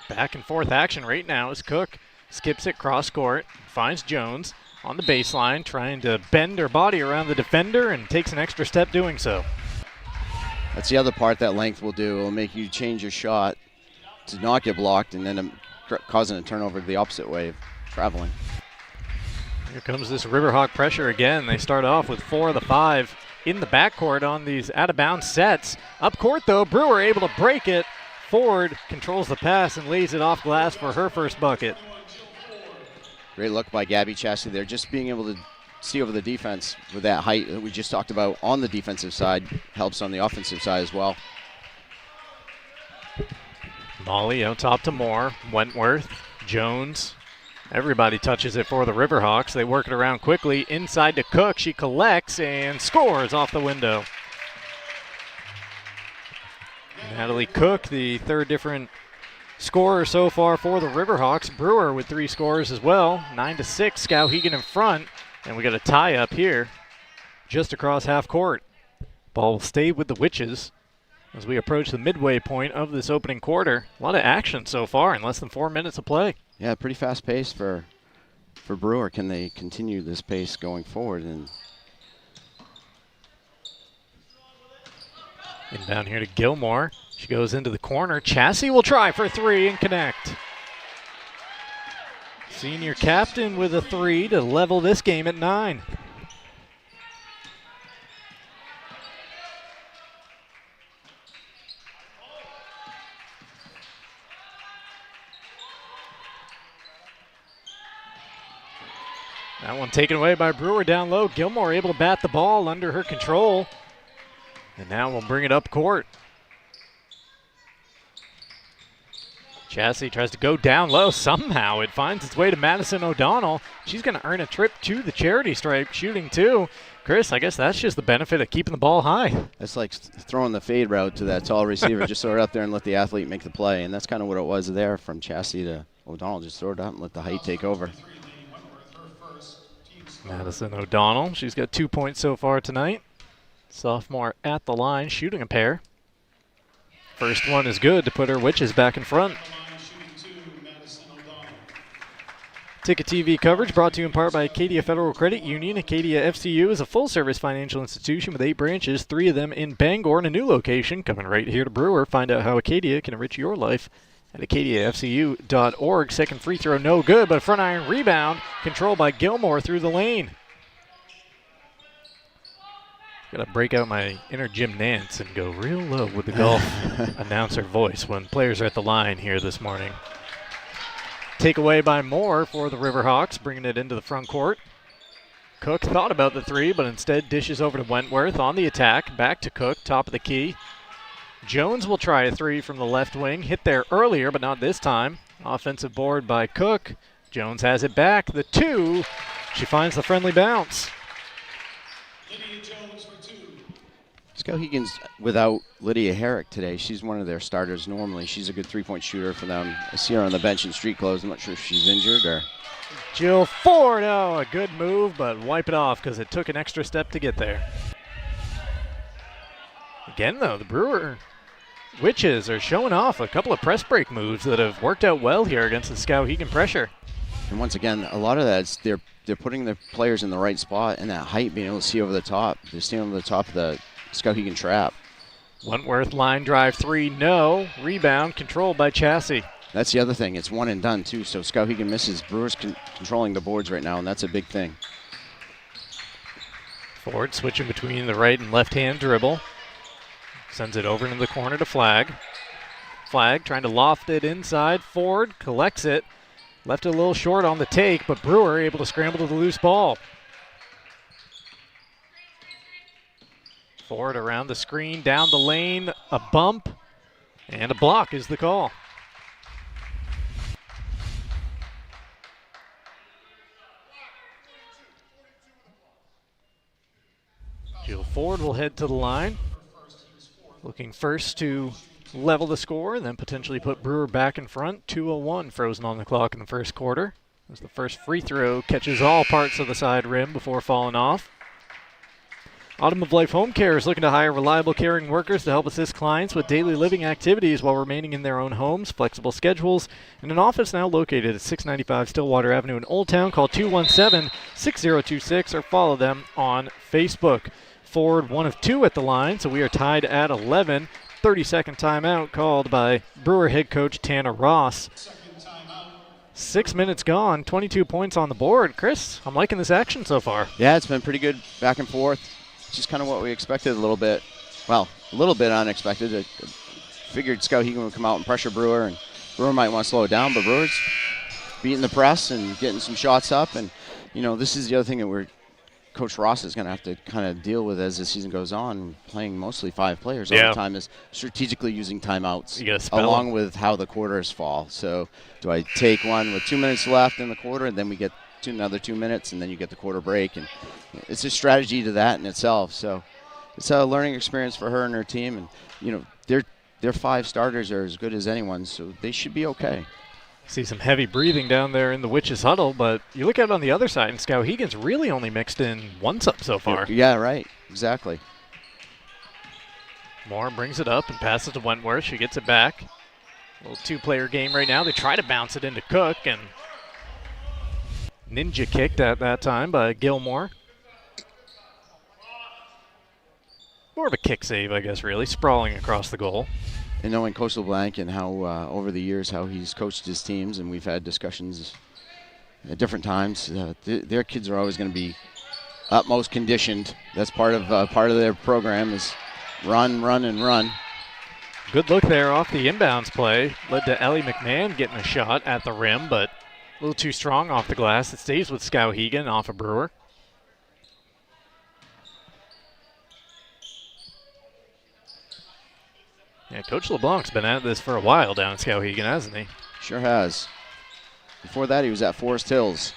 Back and forth action right now as Cook skips it cross court, finds Jones on the baseline, trying to bend her body around the defender and takes an extra step doing so. That's the other part that length will do. It'll make you change your shot to not get blocked and then causing a turnover the opposite way of traveling. Here comes this Riverhawk pressure again. They start off with 4 of the 5 in the backcourt on these out-of-bounds sets. Up court, though, Brewer able to break it. Ford controls the pass and lays it off glass for her first bucket. Great look by Gabby Chastity there. Just being able to see over the defense with that height that we just talked about on the defensive side helps on the offensive side as well. Molly out top to Moore. Wentworth, Jones. Everybody touches it for the Riverhawks. They work it around quickly. Inside to Cook. She collects and scores off the window. Natalie Cook, the third different scorer so far for the Riverhawks. Brewer with 3 scores as well. 9-6, Skowhegan in front. And we got a tie up here just across half court. Ball will stay with the Witches as we approach the midway point of this opening quarter. A lot of action so far in less than 4 minutes of play. Yeah, pretty fast pace for Brewer. Can they continue this pace going forward? And down here to Gilmore. She goes into the corner. Chassie will try for 3 and connect. Senior captain with a 3 to level this game at 9. That one taken away by Brewer down low. Gilmore able to bat the ball under her control. And now we'll bring it up court. Chassie tries to go down low. Somehow it finds its way to Madison O'Donnell. She's going to earn a trip to the charity stripe, shooting 2. Chris, I guess that's just the benefit of keeping the ball high. That's like throwing the fade route to that tall receiver. Just throw it up there and let the athlete make the play. And that's kind of what it was there from Chassie to O'Donnell. Just throw it up and let the height take over. Madison O'Donnell, she's got 2 points so far tonight. Sophomore at the line, shooting a pair. First one is good to put her Witches back in front. Ticket TV coverage brought to you in part by Acadia Federal Credit Union. Acadia FCU is a full-service financial institution with 8 branches, 3 of them in Bangor and a new location coming right here to Brewer. Find out how Acadia can enrich your life at acadiafcu.org. Second free throw, no good, but a front iron rebound controlled by Gilmore through the lane. Gotta break out my inner Jim Nance and go real low with the golf announcer voice when players are at the line here this morning. Takeaway by Moore for the Riverhawks, bringing it into the front court. Cook thought about the 3, but instead dishes over to Wentworth on the attack. Back to Cook, top of the key. Jones will try a 3 from the left wing. Hit there earlier, but not this time. Offensive board by Cook. Jones has it back. The 2. She finds the friendly bounce. Skowhegan's without Lydia Herrick today. She's one of their starters normally. She's a good 3-point shooter for them. I see her on the bench in street clothes. I'm not sure if she's injured or... Jill Ford, oh, a good move, but wipe it off because it took an extra step to get there. Again, though, the Brewer Witches are showing off a couple of press break moves that have worked out well here against the Skowhegan pressure. And once again, a lot of that is they're putting their players in the right spot, and that height, being able to see over the top. They're staying over the top of the Skowhegan trap. Wentworth line drive 3, no. Rebound controlled by Chassis. That's the other thing. It's one and done, too. So Skowhegan misses. Brewers controlling the boards right now, and that's a big thing. Ford switching between the right and left-hand dribble. Sends it over into the corner to Flagg. Flagg trying to loft it inside. Ford collects it. Left it a little short on the take, but Brewer able to scramble to the loose ball. Ford around the screen, down the lane, a bump, and a block is the call. Jill Ford will head to the line. Looking first to level the score, and then potentially put Brewer back in front. 2:01 frozen on the clock in the first quarter. As the first free throw catches all parts of the side rim before falling off. Autumn of Life Home Care is looking to hire reliable caring workers to help assist clients with daily living activities while remaining in their own homes, flexible schedules, and an office now located at 695 Stillwater Avenue in Old Town. Call 217-6026 or follow them on Facebook. Ford 1 of 2 at the line, so we are tied at 11. 30-second timeout called by Brewer head coach Tanner Ross. 6 minutes gone, 22 points on the board. Chris, I'm liking this action so far. Yeah, it's been pretty good back and forth. Just kind of what we expected a little bit. Well, a little bit unexpected. I figured Skowhegan would come out and pressure Brewer, and Brewer might want to slow it down, but Brewer's beating the press and getting some shots up. And, you know, this is the other thing that Coach Ross is going to have to kind of deal with as the season goes on, playing mostly 5 players all the time, is strategically using timeouts along with how the quarters fall. So do I take one with 2 minutes left in the quarter, and then we get another 2 minutes, and then you get the quarter break? And it's a strategy to that in itself. So it's a learning experience for her and her team. And, you know, their 5 starters are as good as anyone's, so they should be okay. See some heavy breathing down there in the Witches huddle, but you look at it on the other side, and Skowhegan's really only mixed in one sub so far. Yeah, right. Exactly. Moore brings it up and passes to Wentworth. She gets it back. A little 2-player game right now. They try to bounce it into Cook, and ninja kicked at that time by Gilmore. More of a kick save, I guess, really, sprawling across the goal. And knowing Coastal Blank and how over the years how he's coached his teams, and we've had discussions at different times, their kids are always going to be utmost conditioned. That's part of their program is run, run, and run. Good look there off the inbounds play. Led to Ellie McMahon getting a shot at the rim, but a little too strong off the glass. It stays with Skowhegan off of Brewer. Yeah, Coach LeBlanc's been at this for a while down at Skowhegan, hasn't he? Sure has. Before that, he was at Forest Hills.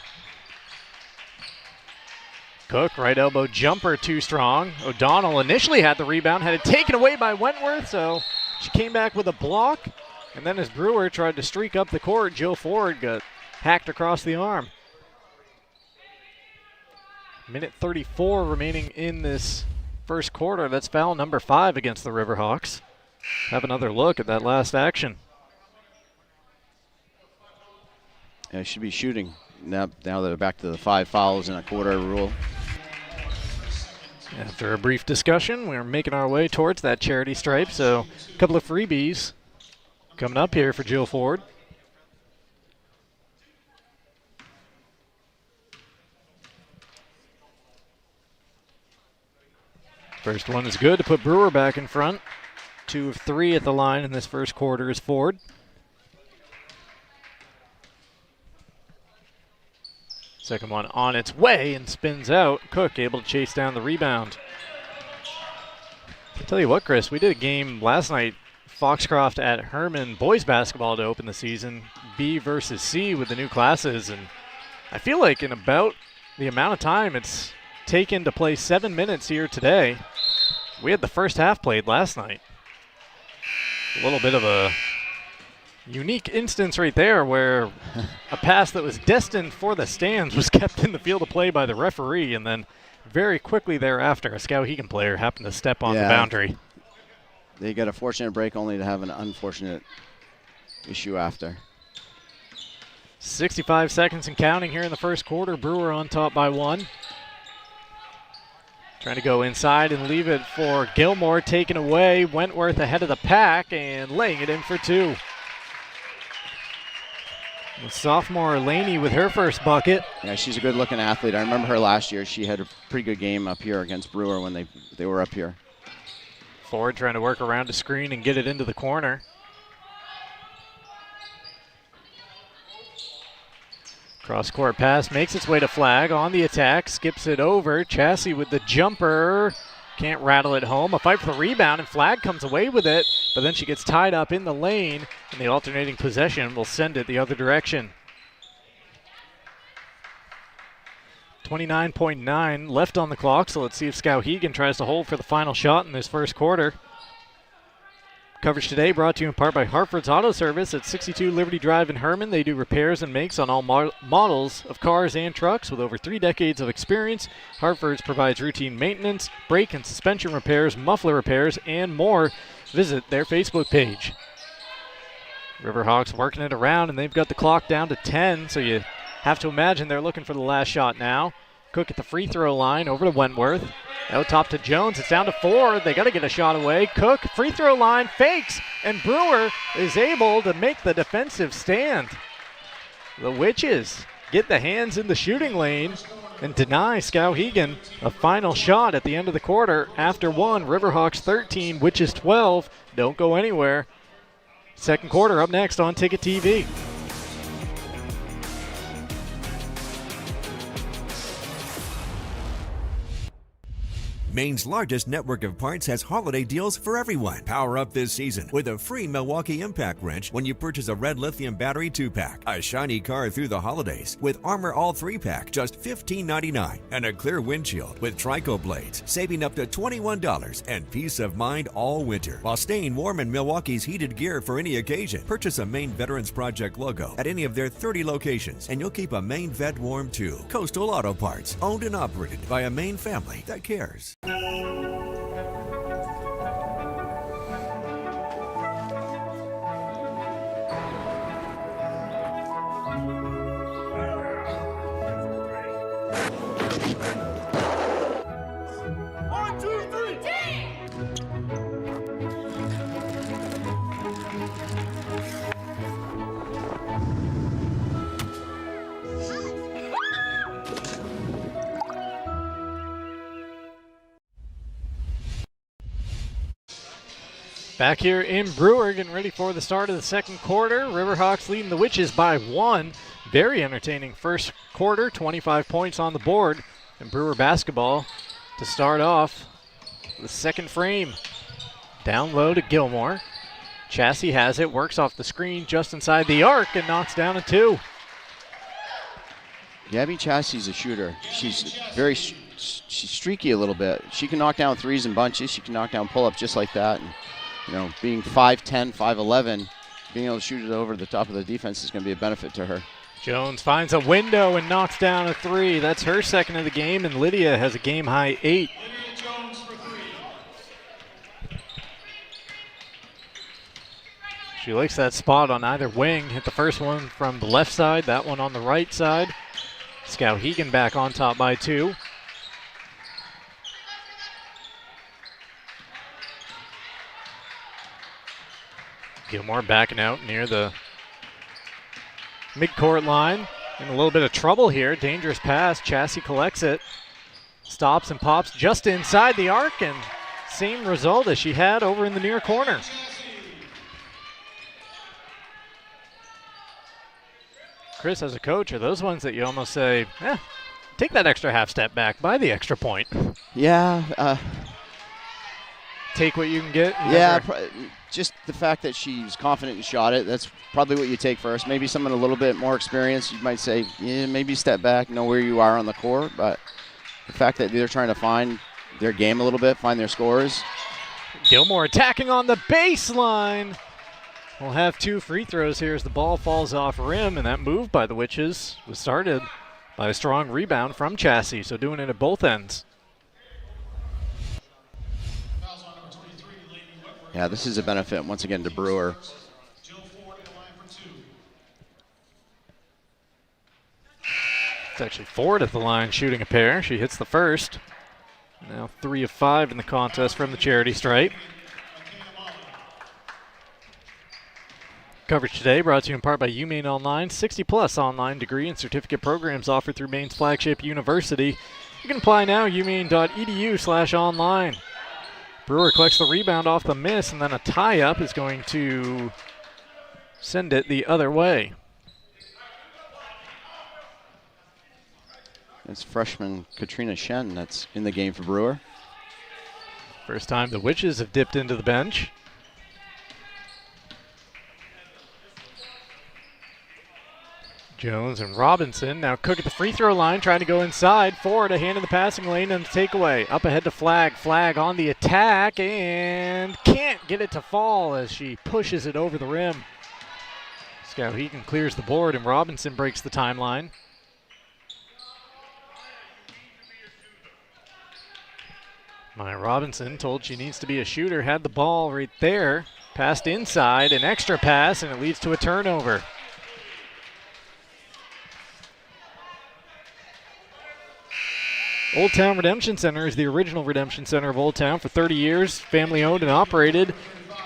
Cook, right elbow jumper, too strong. O'Donnell initially had the rebound, had it taken away by Wentworth, so she came back with a block. And then as Brewer tried to streak up the court, Jill Ford got hacked across the arm. Minute 34 remaining in this first quarter. That's foul number 5 against the Riverhawks. Have another look at that last action. Yeah, should be shooting now they're back to the 5 fouls in a quarter rule. After a brief discussion, we're making our way towards that charity stripe, so a couple of freebies coming up here for Jill Ford. First one is good to put Brewer back in front. 2 of 3 at the line in this first quarter is Ford. Second one on its way and spins out. Cook able to chase down the rebound. I'll tell you what, Chris, we did a game last night, Foxcroft at Herman boys basketball to open the season, B versus C with the new classes, and I feel like in about the amount of time it's taken to play 7 minutes here today, we had the first half played last night. A little bit of a unique instance right there where a pass that was destined for the stands was kept in the field of play by the referee, and then very quickly thereafter a Skowhegan player happened to step on the boundary. They got a fortunate break only to have an unfortunate issue after. 65 seconds and counting here in the first quarter. Brewer on top by 1. Trying to go inside and leave it for Gilmore, taken away. Wentworth ahead of the pack and laying it in for 2. The sophomore Laney with her first bucket. Yeah, she's a good-looking athlete. I remember her last year. She had a pretty good game up here against Brewer when they were up here. Ford trying to work around the screen and get it into the corner. Cross-court pass makes its way to Flag on the attack, skips it over. Chassie with the jumper, can't rattle it home. A fight for the rebound, and Flag comes away with it, but then she gets tied up in the lane, and the alternating possession will send it the other direction. 29.9 left on the clock, so let's see if Skowhegan tries to hold for the final shot in this first quarter. Coverage today brought to you in part by Hartford's Auto Service at 62 Liberty Drive in Herman. They do repairs and makes on all models of cars and trucks with over 3 decades of experience. Hartford's provides routine maintenance, brake and suspension repairs, muffler repairs, and more. Visit their Facebook page. Riverhawks working it around, and they've got the clock down to 10, so you have to imagine they're looking for the last shot now. Cook at the free throw line over to Wentworth. Out top to Jones. It's down to 4. They got to get a shot away. Cook, free throw line, fakes, and Brewer is able to make the defensive stand. The Witches get the hands in the shooting lane and deny Skowhegan a final shot at the end of the quarter. After 1, Riverhawks 13, Witches 12. Don't go anywhere. Second quarter up next on Ticket TV. Maine's largest network of parts has holiday deals for everyone. Power up this season with a free Milwaukee Impact wrench when you purchase a red lithium battery 2-pack, a shiny car through the holidays with Armor All 3-pack, just $15.99, and a clear windshield with Trico blades, saving up to $21 and peace of mind all winter while staying warm in Milwaukee's heated gear for any occasion. Purchase a Maine Veterans Project logo at any of their 30 locations and you'll keep a Maine vet warm too. Coastal Auto Parts, owned and operated by a Maine family that cares. Back here in Brewer, getting ready for the start of the second quarter. Riverhawks leading the Witches by 1. Very entertaining first quarter, 25 points on the board. And Brewer basketball to start off the second frame. Down low to Gilmore. Chassie has it, works off the screen just inside the arc and knocks down a 2. Gabby Chassie's a shooter. She's she's streaky a little bit. She can knock down threes in bunches. She can knock down pull-ups just like that. And, you know, being 5'10", 5'11", being able to shoot it over the top of the defense is going to be a benefit to her. Jones finds a window and knocks down a 3. That's her second of the game, and Lydia has a game-high 8. She likes that spot on either wing. Hit the first one from the left side, that one on the right side. Skowhegan back on top by 2. Gilmore backing out near the midcourt line. In a little bit of trouble here. Dangerous pass. Chassie collects it. Stops and pops just inside the arc, and same result as she had over in the near corner. Chris, as a coach, are those ones that you almost say, take that extra half step back, buy the extra point? Yeah. Take what you can get? Yeah, just the fact that she's confident and shot it, that's probably what you take first. Maybe someone a little bit more experienced, you might say, yeah, maybe step back, know where you are on the court. But the fact that they're trying to find their game a little bit, find their scores. Gilmore attacking on the baseline. We'll have 2 free throws here as the ball falls off rim, and that move by the Witches was started by a strong rebound from Chassie, so doing it at both ends. Yeah, this is a benefit, once again, to Brewer. It's actually Ford at the line shooting a pair. She hits the first. Now 3 of 5 in the contest from the charity stripe. Coverage today brought to you in part by Maine Online, 60-plus online degree and certificate programs offered through Maine's flagship university. You can apply now, umaine.edu/online. Brewer collects the rebound off the miss, and then a tie-up is going to send it the other way. It's freshman Katrina Shen that's in the game for Brewer. First time the Witches have dipped into the bench. Jones and Robinson now Cook at the free throw line, trying to go inside. Ford a hand in the passing lane and the takeaway. Up ahead to Flag. Flag on the attack and can't get it to fall as she pushes it over the rim. Skowhegan clears the board and Robinson breaks the timeline. Maya Robinson, told she needs to be a shooter, had the ball right there. Passed inside, an extra pass, and it leads to a turnover. Old Town Redemption Center is the original Redemption Center of Old Town for 30 years. Family owned and operated.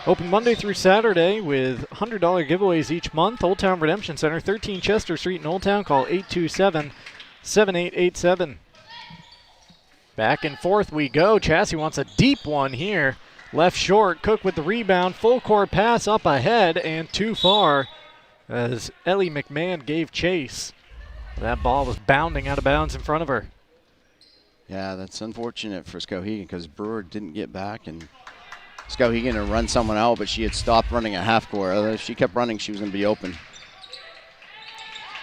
Open Monday through Saturday with $100 giveaways each month. Old Town Redemption Center, 13 Chester Street in Old Town. Call 827-7887. Back and forth we go. Chassie wants a deep one here. Left short. Cook with the rebound. Full court pass up ahead and too far as Ellie McMahon gave chase. That ball was bounding out of bounds in front of her. Yeah, that's unfortunate for Skowhegan because Brewer didn't get back, and Skowhegan had run someone out, but she had stopped running at half court. If she kept running, she was going to be open.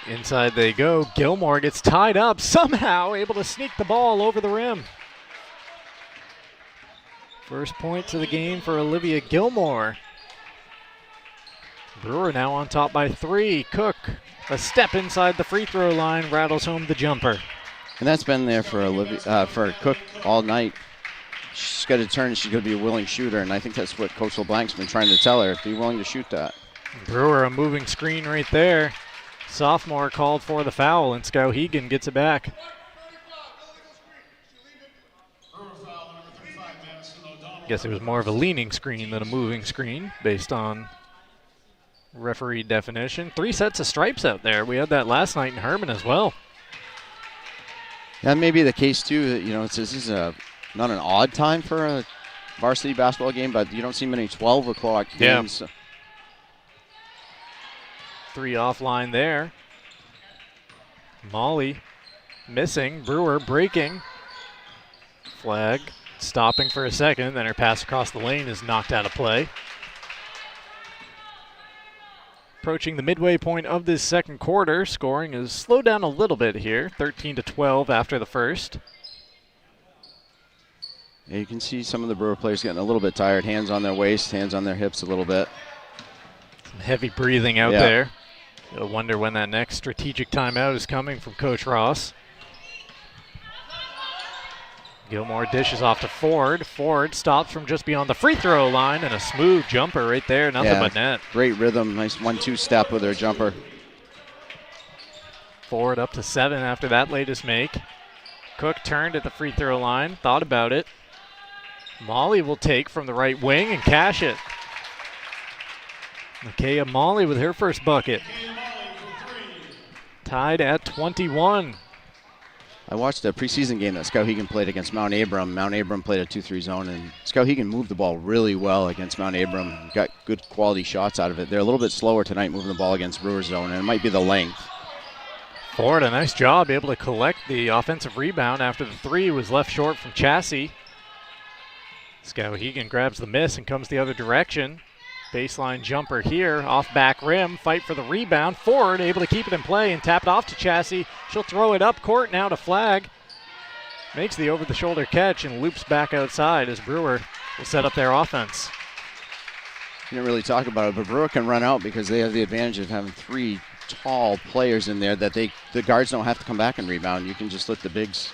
Inside they go. Gilmore gets tied up, somehow able to sneak the ball over the rim. First point of the game for Olivia Gilmore. Brewer now on top by 3. Cook, a step inside the free throw line, rattles home the jumper. And that's been there for for Cook all night. She's got to turn. She's going to be a willing shooter, and I think that's what Coach LeBlanc's been trying to tell her. Be willing to shoot that. Brewer, a moving screen right there. Sophomore called for the foul, and Skowhegan gets it back. Guess it was more of a leaning screen than a moving screen based on referee definition. 3 sets of stripes out there. We had that last night in Herman as well. That may be the case too. This is not an odd time for a varsity basketball game, but you don't see many 12 o'clock games. Yeah. 3 offline there. Molly missing. Brewer breaking. Flag stopping for a second. Then her pass across the lane is knocked out of play. Approaching the midway point of this second quarter. Scoring has slowed down a little bit here. 13-12 after the first. Yeah, you can see some of the Brewer players getting a little bit tired. Hands on their waist, hands on their hips a little bit. Some heavy breathing out there. You'll wonder when that next strategic timeout is coming from Coach Ross. Gilmore dishes off to Ford. Ford stops from just beyond the free throw line, and a smooth jumper right there, nothing but net. Great rhythm, nice 1-2 step with her jumper. Ford up to 7 after that latest make. Cook turned at the free throw line, thought about it. Molly will take from the right wing and cash it. Micaiah Molly with her first bucket. Tied at 21. I watched a preseason game that Skowhegan played against Mount Abram. Mount Abram played a 2-3 zone, and Skowhegan moved the ball really well against Mount Abram. Got good quality shots out of it. They're a little bit slower tonight moving the ball against Brewer's zone, and it might be the length. Ford, a nice job, able to collect the offensive rebound after the 3 was left short from Chassie. Skowhegan grabs the miss and comes the other direction. Baseline jumper here, off back rim, fight for the rebound. Ford able to keep it in play and tap it off to Chassie. She'll throw it up court now to Flag. Makes the over-the-shoulder catch and loops back outside as Brewer will set up their offense. You didn't really talk about it, but Brewer can run out because they have the advantage of having 3 tall players in there that the guards don't have to come back and rebound. You can just let the bigs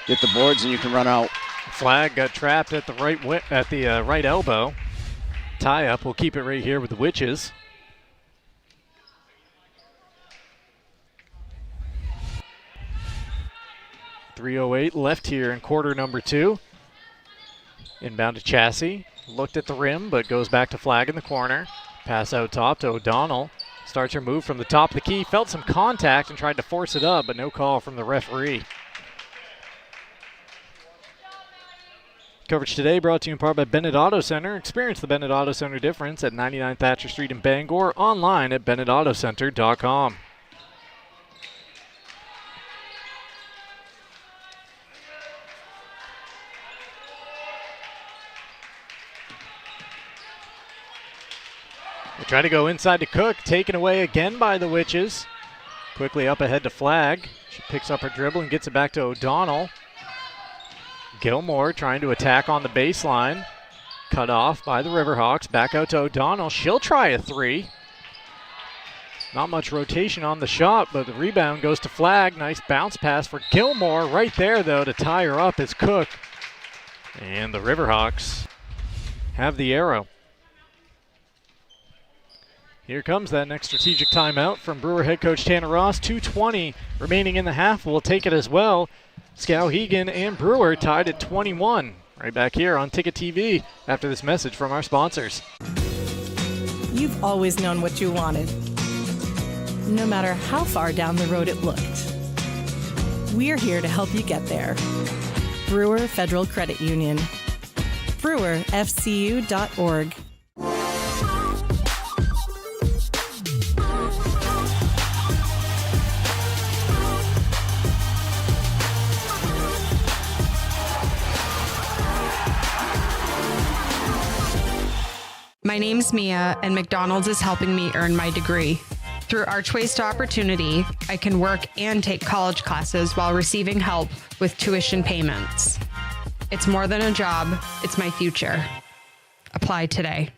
get the boards and you can run out. Flag got trapped at the right elbow. Tie-up will keep it right here with the Witches. 3:08 left here in quarter number 2. Inbound to Chassie. Looked at the rim, but goes back to Flag in the corner. Pass out top to O'Donnell. Starts her move from the top of the key. Felt some contact and tried to force it up, but no call from the referee. Coverage today brought to you in part by Bennett Auto Center. Experience the Bennett Auto Center difference at 99 Thatcher Street in Bangor. Online at BennettAutoCenter.com. They try to go inside to Cook, taken away again by the Witches. Quickly up ahead to Flag. She picks up her dribble and gets it back to O'Donnell. Gilmore trying to attack on the baseline. Cut off by the Riverhawks. Back out to O'Donnell. She'll try a 3. Not much rotation on the shot, but the rebound goes to Flag. Nice bounce pass for Gilmore. Right there, though, to tie her up is Cook. And the Riverhawks have the arrow. Here comes that next strategic timeout from Brewer head coach Tanner Ross. 2:20 remaining in the half. We'll take it as well. Skowhegan and Brewer tied at 21. Right back here on Ticket TV after this message from our sponsors. You've always known what you wanted, no matter how far down the road it looked. We're here to help you get there. Brewer Federal Credit Union. BrewerFCU.org. My name's Mia, and McDonald's is helping me earn my degree. Through Archways to Opportunity, I can work and take college classes while receiving help with tuition payments. It's more than a job, it's my future. Apply today.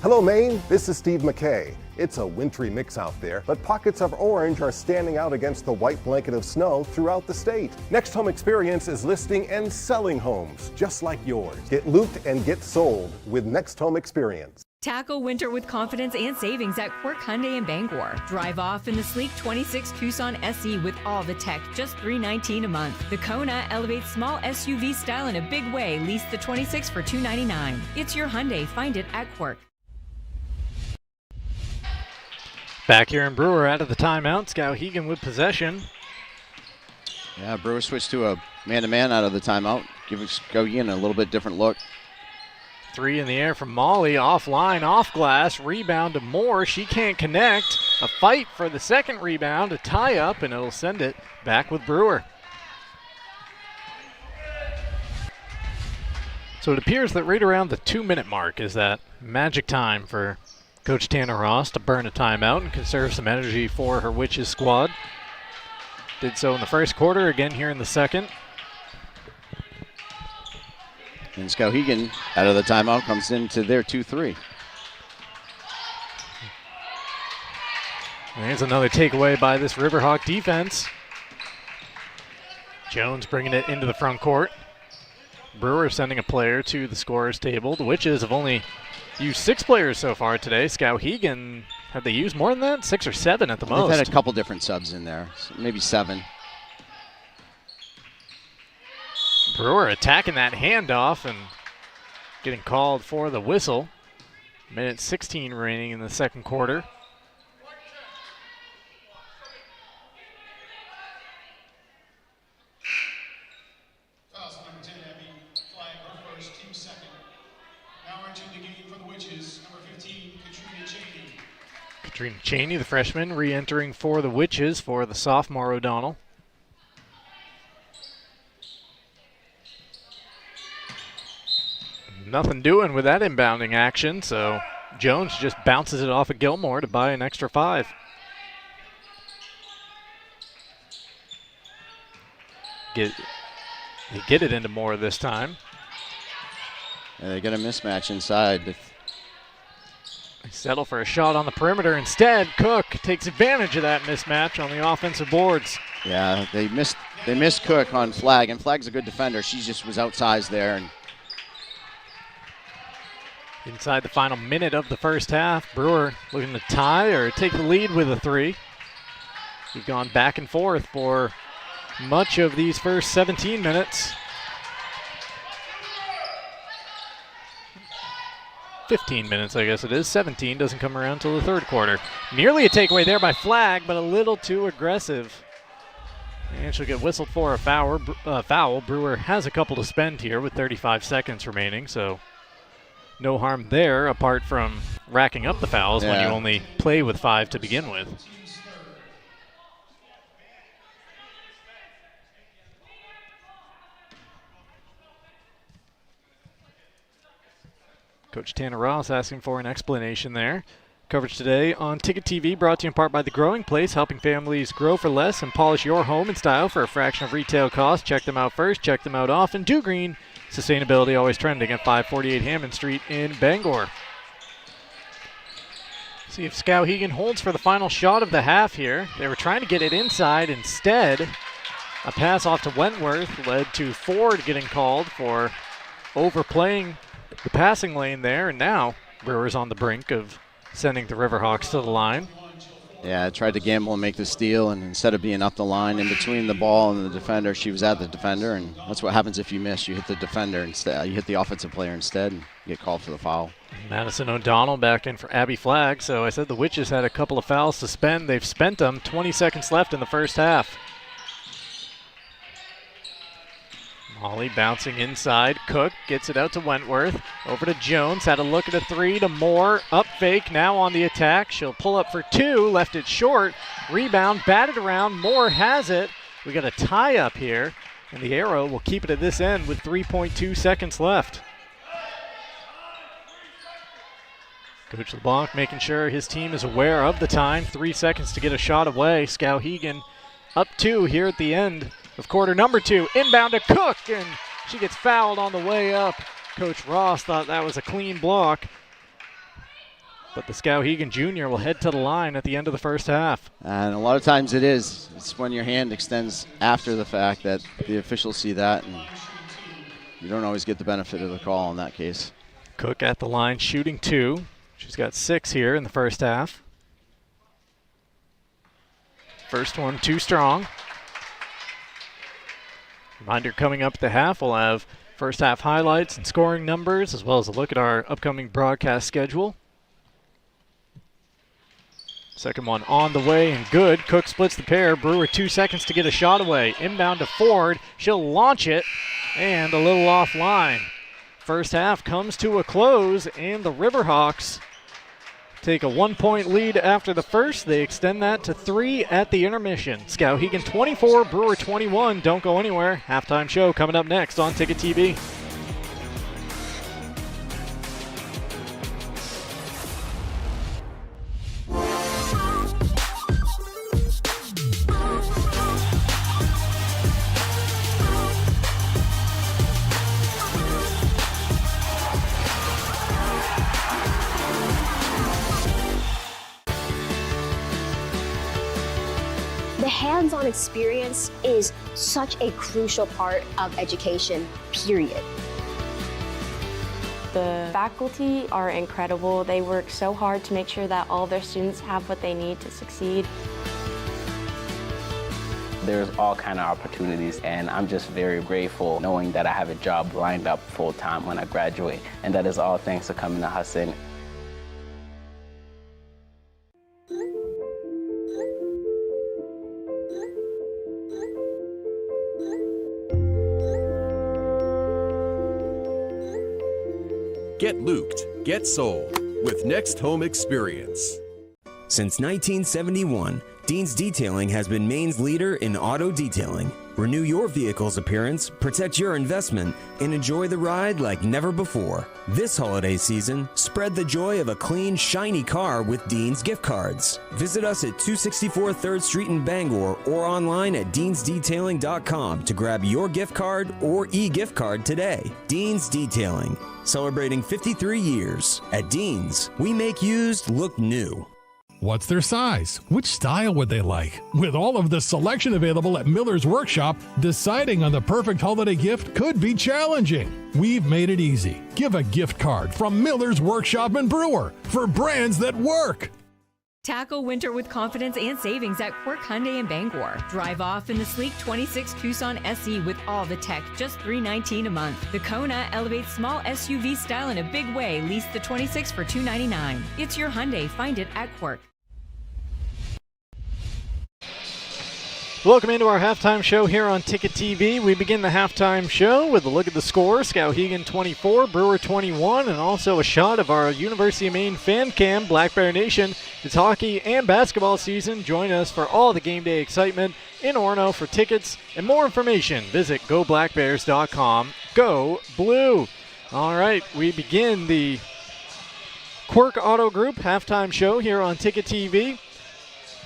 Hello, Maine. This is Steve McKay. It's a wintry mix out there, but pockets of orange are standing out against the white blanket of snow throughout the state. Next Home Experience is listing and selling homes just like yours. Get looped and get sold with Next Home Experience. Tackle winter with confidence and savings at Quirk Hyundai in Bangor. Drive off in the sleek 26 Tucson SE with all the tech, just $319 a month. The Kona elevates small SUV style in a big way. Lease the 26 for $299. It's your Hyundai. Find it at Quirk. Back here in Brewer out of the timeout. Skowhegan with possession. Yeah, Brewer switched to a man-to-man out of the timeout, giving Skowhegan a little bit different look. 3 in the air from Molly, offline, off glass, rebound to Moore. She can't connect. A fight for the second rebound, a tie up, and it'll send it back with Brewer. So it appears that right around the 2-minute mark is that magic time for Coach Tanner Ross to burn a timeout and conserve some energy for her Witches squad. Did so in the first quarter, again here in the second. And Skowhegan, out of the timeout, comes into their 2-3. There's another takeaway by this Riverhawk defense. Jones bringing it into the front court. Brewer sending a player to the scorer's table. The Witches have only used 6 players so far today. Skowhegan, have they used more than that? 6 or 7 at the most. They've had a couple different subs in there, so maybe 7. Brewer attacking that handoff and getting called for the whistle. Minute 16 remaining in the second quarter. Katrina Cheney, the freshman, re-entering for the Witches for the sophomore O'Donnell. Nothing doing with that inbounding action, so Jones just bounces it off of Gilmore to buy an extra 5. They get it into Moore this time. Yeah, they get a mismatch inside. They settle for a shot on the perimeter. Instead, Cook takes advantage of that mismatch on the offensive boards. Yeah, they missed Cook on Flag, and Flag's a good defender. She just was outsized there. And inside the final minute of the first half, Brewer looking to tie or take the lead with a 3. We've gone back and forth for much of these first 17 minutes. 15 minutes, I guess it is. 17 doesn't come around till the third quarter. Nearly a takeaway there by Flagg, but a little too aggressive. And she'll get whistled for a foul. Brewer has a couple to spend here with 35 seconds remaining, so no harm there apart from racking up the fouls when you only play with 5 to begin with. Coach Tanner Ross asking for an explanation there. Coverage today on Ticket TV brought to you in part by The Growing Place, helping families grow for less and polish your home in style for a fraction of retail cost. Check them out first, check them out often. Do Green, sustainability always trending at 548 Hammond Street in Bangor. See if Skowhegan holds for the final shot of the half here. They were trying to get it inside. Instead, a pass off to Wentworth led to Ford getting called for overplaying the passing lane there, and now Brewer's on the brink of sending the Riverhawks to the line. Yeah, I tried to gamble and make the steal, and instead of being up the line in between the ball and the defender, she was at the defender, and that's what happens if you miss. You hit the defender instead. You hit the offensive player instead and get called for the foul. Madison O'Donnell back in for Abby Flagg. So I said the Witches had a couple of fouls to spend. They've spent them. 20 seconds left in the first half. Molly bouncing inside. Cook gets it out to Wentworth. Over to Jones. Had a look at a three to Moore. Up fake. Now on the attack. She'll pull up for two. Left it short. Rebound. Batted around. Moore has it. We got a tie up here. And the Arrow will keep it at this end with 3.2 seconds left. Coach LeBlanc making sure his team is aware of the time. 3 seconds to get a shot away. Skowhegan up two here at the end of quarter number 2. Inbound to Cook, and she gets fouled on the way up. Coach Ross thought that was a clean block. But the Skowhegan Junior will head to the line at the end of the first half. And a lot of times it is. It's when your hand extends after the fact that the officials see that, and you don't always get the benefit of the call in that case. Cook at the line shooting 2. She's got 6 here in the first half. First one too strong. Reminder, coming up at the half, we'll have first half highlights and scoring numbers, as well as a look at our upcoming broadcast schedule. Second one on the way and good. Cook splits the pair. Brewer 2 seconds to get a shot away. Inbound to Ford. She'll launch it, and a little offline. First half comes to a close, and the Riverhawks take a 1-point lead after the first. They extend that to 3 at the intermission. Skowhegan 24, Brewer 21. Don't go anywhere. Halftime show coming up next on Ticket TV. The hands-on experience is such a crucial part of education, period. The faculty are incredible. They work so hard to make sure that all their students have what they need to succeed. There's all kind of opportunities, and I'm just very grateful knowing that I have a job lined up full-time when I graduate, and that is all thanks to coming to Hudson. Get looped, get sold with Next Home Experience. Since 1971, Dean's Detailing has been Maine's leader in auto detailing. Renew your vehicle's appearance, protect your investment, and enjoy the ride like never before. This holiday season, spread the joy of a clean, shiny car with Dean's gift cards. Visit us at 264 3rd Street in Bangor or online at deansdetailing.com to grab your gift card or e-gift card today. Dean's Detailing, celebrating 53 years. At Dean's, we make used look new. What's their size? Which style would they like? With all of the selection available at Miller's Workshop, deciding on the perfect holiday gift could be challenging. We've made it easy. Give a gift card from Miller's Workshop and Brewer for brands that work. Tackle winter with confidence and savings at Quirk Hyundai in Bangor. Drive off in the sleek 26 Tucson SE with all the tech, just $319 a month. The Kona elevates small SUV style in a big way. Lease the 26 for $299. It's your Hyundai. Find it at Quirk. Welcome into our halftime show here on Ticket TV. We begin the halftime show with a look at the score. Skowhegan 24, Brewer 21, and also a shot of our University of Maine fan cam, Black Bear Nation. It's hockey and basketball season. Join us for all the game day excitement in Orono. For tickets and more information, visit goblackbears.com. Go Blue! All right, we begin the Quirk Auto Group halftime show here on Ticket TV.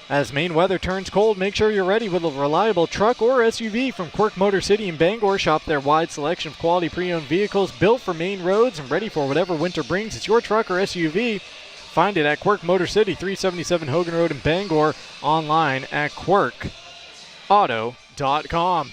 As Maine weather turns cold, make sure you're ready with a reliable truck or SUV from Quirk Motor City in Bangor. Shop their wide selection of quality pre-owned vehicles built for Maine roads and ready for whatever winter brings. It's your truck or SUV. Find it at Quirk Motor City, 377 Hogan Road in Bangor, online at quirkauto.com.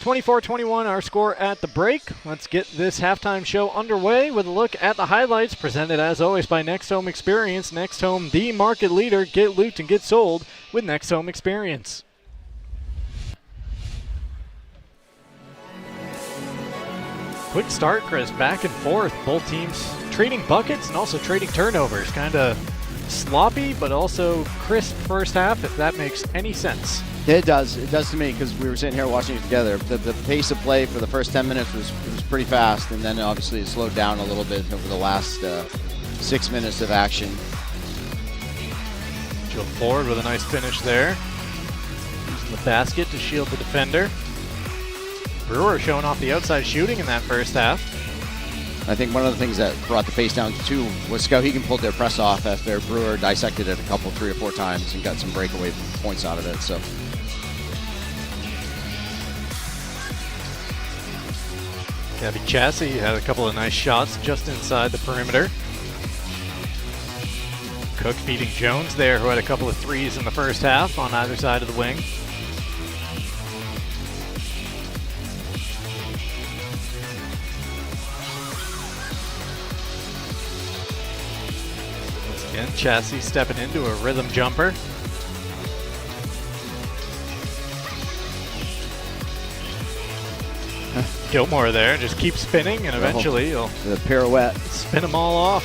24-21 our score at the break. Let's get this halftime show underway with a look at the highlights, presented as always by Next Home Experience. Next Home, the market leader. Get looped and get sold with Next Home Experience. Quick start, Chris. Back and forth. Both teams trading buckets and also trading turnovers. Kind of sloppy, but also crisp first half, if that makes any sense. It does. It does to me, because we were sitting here watching it together. The pace of play for the first 10 minutes was pretty fast, and then obviously it slowed down a little bit over the last 6 minutes of action. Joe Ford with a nice finish there. Using the basket to shield the defender. Brewer showing off the outside shooting in that first half. I think one of the things that brought the pace down too was Skowhegan pulled their press off after Brewer dissected it a couple, 3 or 4 times and got some breakaway points out of it. So. Gabby Chassie had a couple of nice shots just inside the perimeter. Cook beating Jones there, who had a couple of threes in the first half on either side of the wing. Once again, Chassie stepping into a rhythm jumper. Gilmore there, just keep spinning, and eventually he'll the pirouette spin them all off.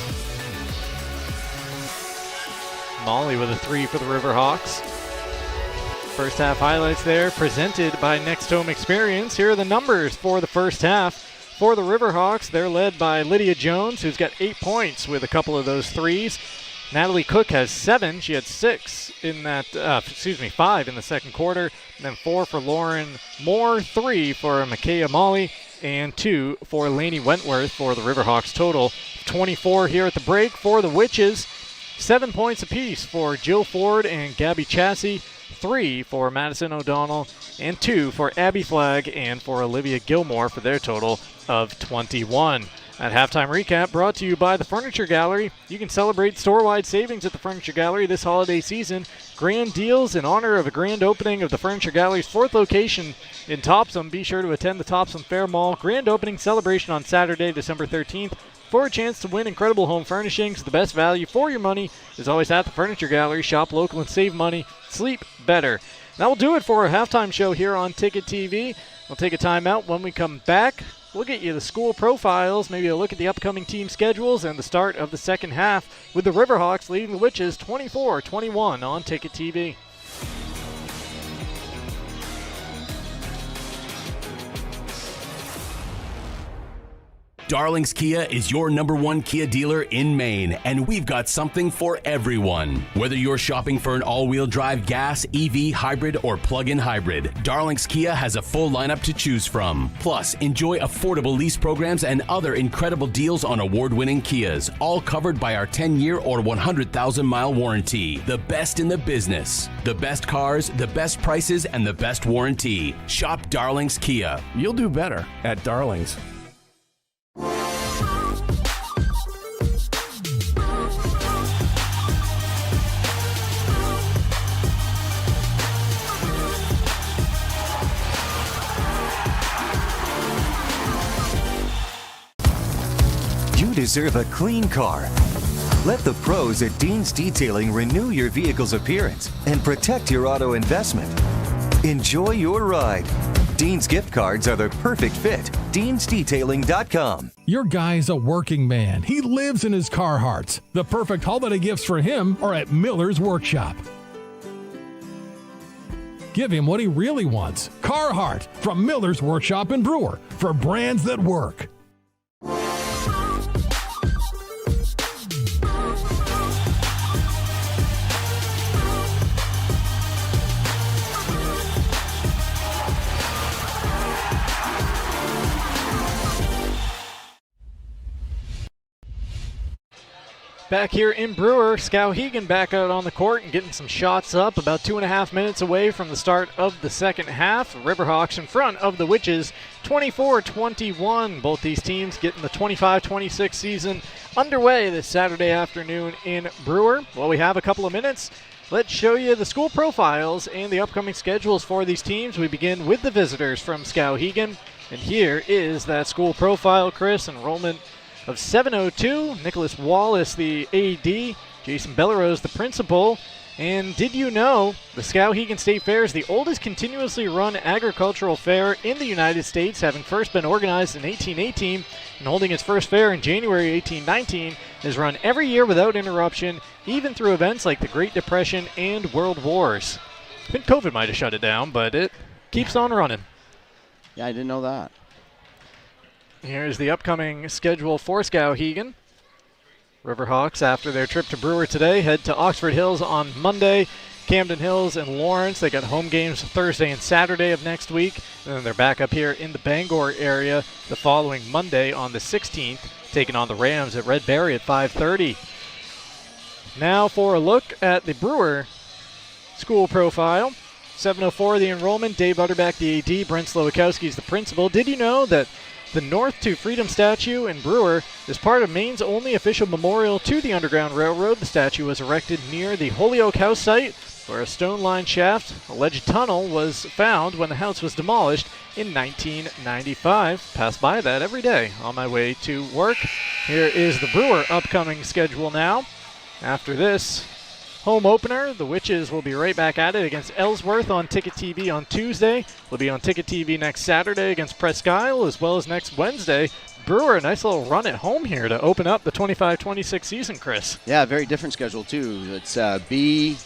Molly with a 3 for the Riverhawks. First half highlights there, presented by Next Home Experience. Here are the numbers for the first half. For the Riverhawks, they're led by Lydia Jones, who's got 8 points with a couple of those threes. Natalie Cook has 7. She had 6 in that, 5 in the second quarter. And then 4 for Lauren Moore, 3 for Micaiah Molly, and 2 for Lainey Wentworth for the Riverhawks. Total 24 here at the break for the Witches. 7 points apiece for Jill Ford and Gabby Chassie, 3 for Madison O'Donnell, and 2 for Abby Flagg and for Olivia Gilmore for their total of 21. That halftime recap brought to you by the Furniture Gallery. You can celebrate store-wide savings at the Furniture Gallery this holiday season. Grand deals in honor of a grand opening of the Furniture Gallery's 4th location in Topsom. Be sure to attend the Topsom Fair Mall grand opening celebration on Saturday, December 13th for a chance to win incredible home furnishings. The best value for your money is always at the Furniture Gallery. Shop local and save money. Sleep better. That will do it for our halftime show here on Ticket TV. We'll take a timeout. When we come back, we'll get you the school profiles, maybe a look at the upcoming team schedules, and the start of the second half with the Riverhawks leading the Witches 24-21 on Ticket TV. Darling's Kia is your #1 Kia dealer in Maine, and we've got something for everyone. Whether you're shopping for an all-wheel drive gas, EV, hybrid, or plug-in hybrid, Darling's Kia has a full lineup to choose from. Plus, enjoy affordable lease programs and other incredible deals on award-winning Kias, all covered by our 10-year or 100,000-mile warranty. The best in the business. The best cars, the best prices, and the best warranty. Shop Darling's Kia. You'll do better at Darling's. You deserve a clean car. Let the pros at Dean's Detailing renew your vehicle's appearance and protect your auto investment. Enjoy your ride. Dean's gift cards are the perfect fit. Dean'sDetailing.com. Your guy's a working man. He lives in his Carhartts. The perfect holiday gifts for him are at Miller's Workshop. Give him what he really wants. Carhartt from Miller's Workshop in Brewer for brands that work. Back here in Brewer, Skowhegan back out on the court and getting some shots up about 2.5 minutes away from the start of the second half. Riverhawks in front of the Witches, 24-21. Both these teams getting the 25-26 season underway this Saturday afternoon in Brewer. Well, we have a couple of minutes. Let's show you the school profiles and the upcoming schedules for these teams. We begin with the visitors from Skowhegan, and here is that school profile, Chris. Enrollment of 702, Nicholas Wallace, the AD, Jason Bellerose, the principal. And did you know the Skowhegan State Fair is the oldest continuously run agricultural fair in the United States, having first been organized in 1818 and holding its first fair in January 1819, is run every year without interruption, even through events like the Great Depression and World Wars. I think COVID might have shut it down, but it keeps on running. Yeah, I didn't know that. Here's the upcoming schedule for Skowhegan. Riverhawks, after their trip to Brewer today, head to Oxford Hills on Monday, Camden Hills and Lawrence. They got home games Thursday and Saturday of next week. And then they're back up here in the Bangor area the following Monday on the 16th, taking on the Rams at Red Berry at 5:30. Now for a look at the Brewer school profile. 704 the enrollment, Dave Utterback the AD, Brent Slowakowski is the principal. Did you know that the North to Freedom statue in Brewer is part of Maine's only official memorial to the Underground Railroad? The statue was erected near the Holyoke House site, where a stone-lined shaft, alleged tunnel, was found when the house was demolished in 1995. Pass by that every day on my way to work. Here is the Brewer upcoming schedule now. After this home opener, the Witches will be right back at it against Ellsworth on Ticket TV on Tuesday. We'll be on Ticket TV next Saturday against Presque Isle, as well as next Wednesday. Brewer, a nice little run at home here to open up the 25-26 season, Chris. Yeah, very different schedule, too. It's B,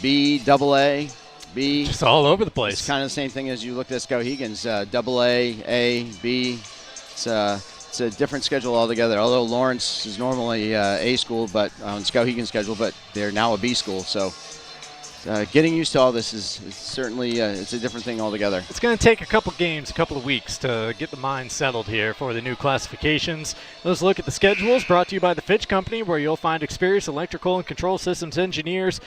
AA, B. Just all over the place. It's kind of the same thing as you looked at Skowhegan's AA, B. It's a different schedule altogether, although Lawrence is normally A school, but on Skowhegan's schedule, but they're now a B school. So getting used to all this is certainly it's a different thing altogether. It's going to take a couple games, a couple of weeks to get the mind settled here for the new classifications. Let's look at the schedules brought to you by the Fitch Company, where you'll find experienced electrical and control systems engineers,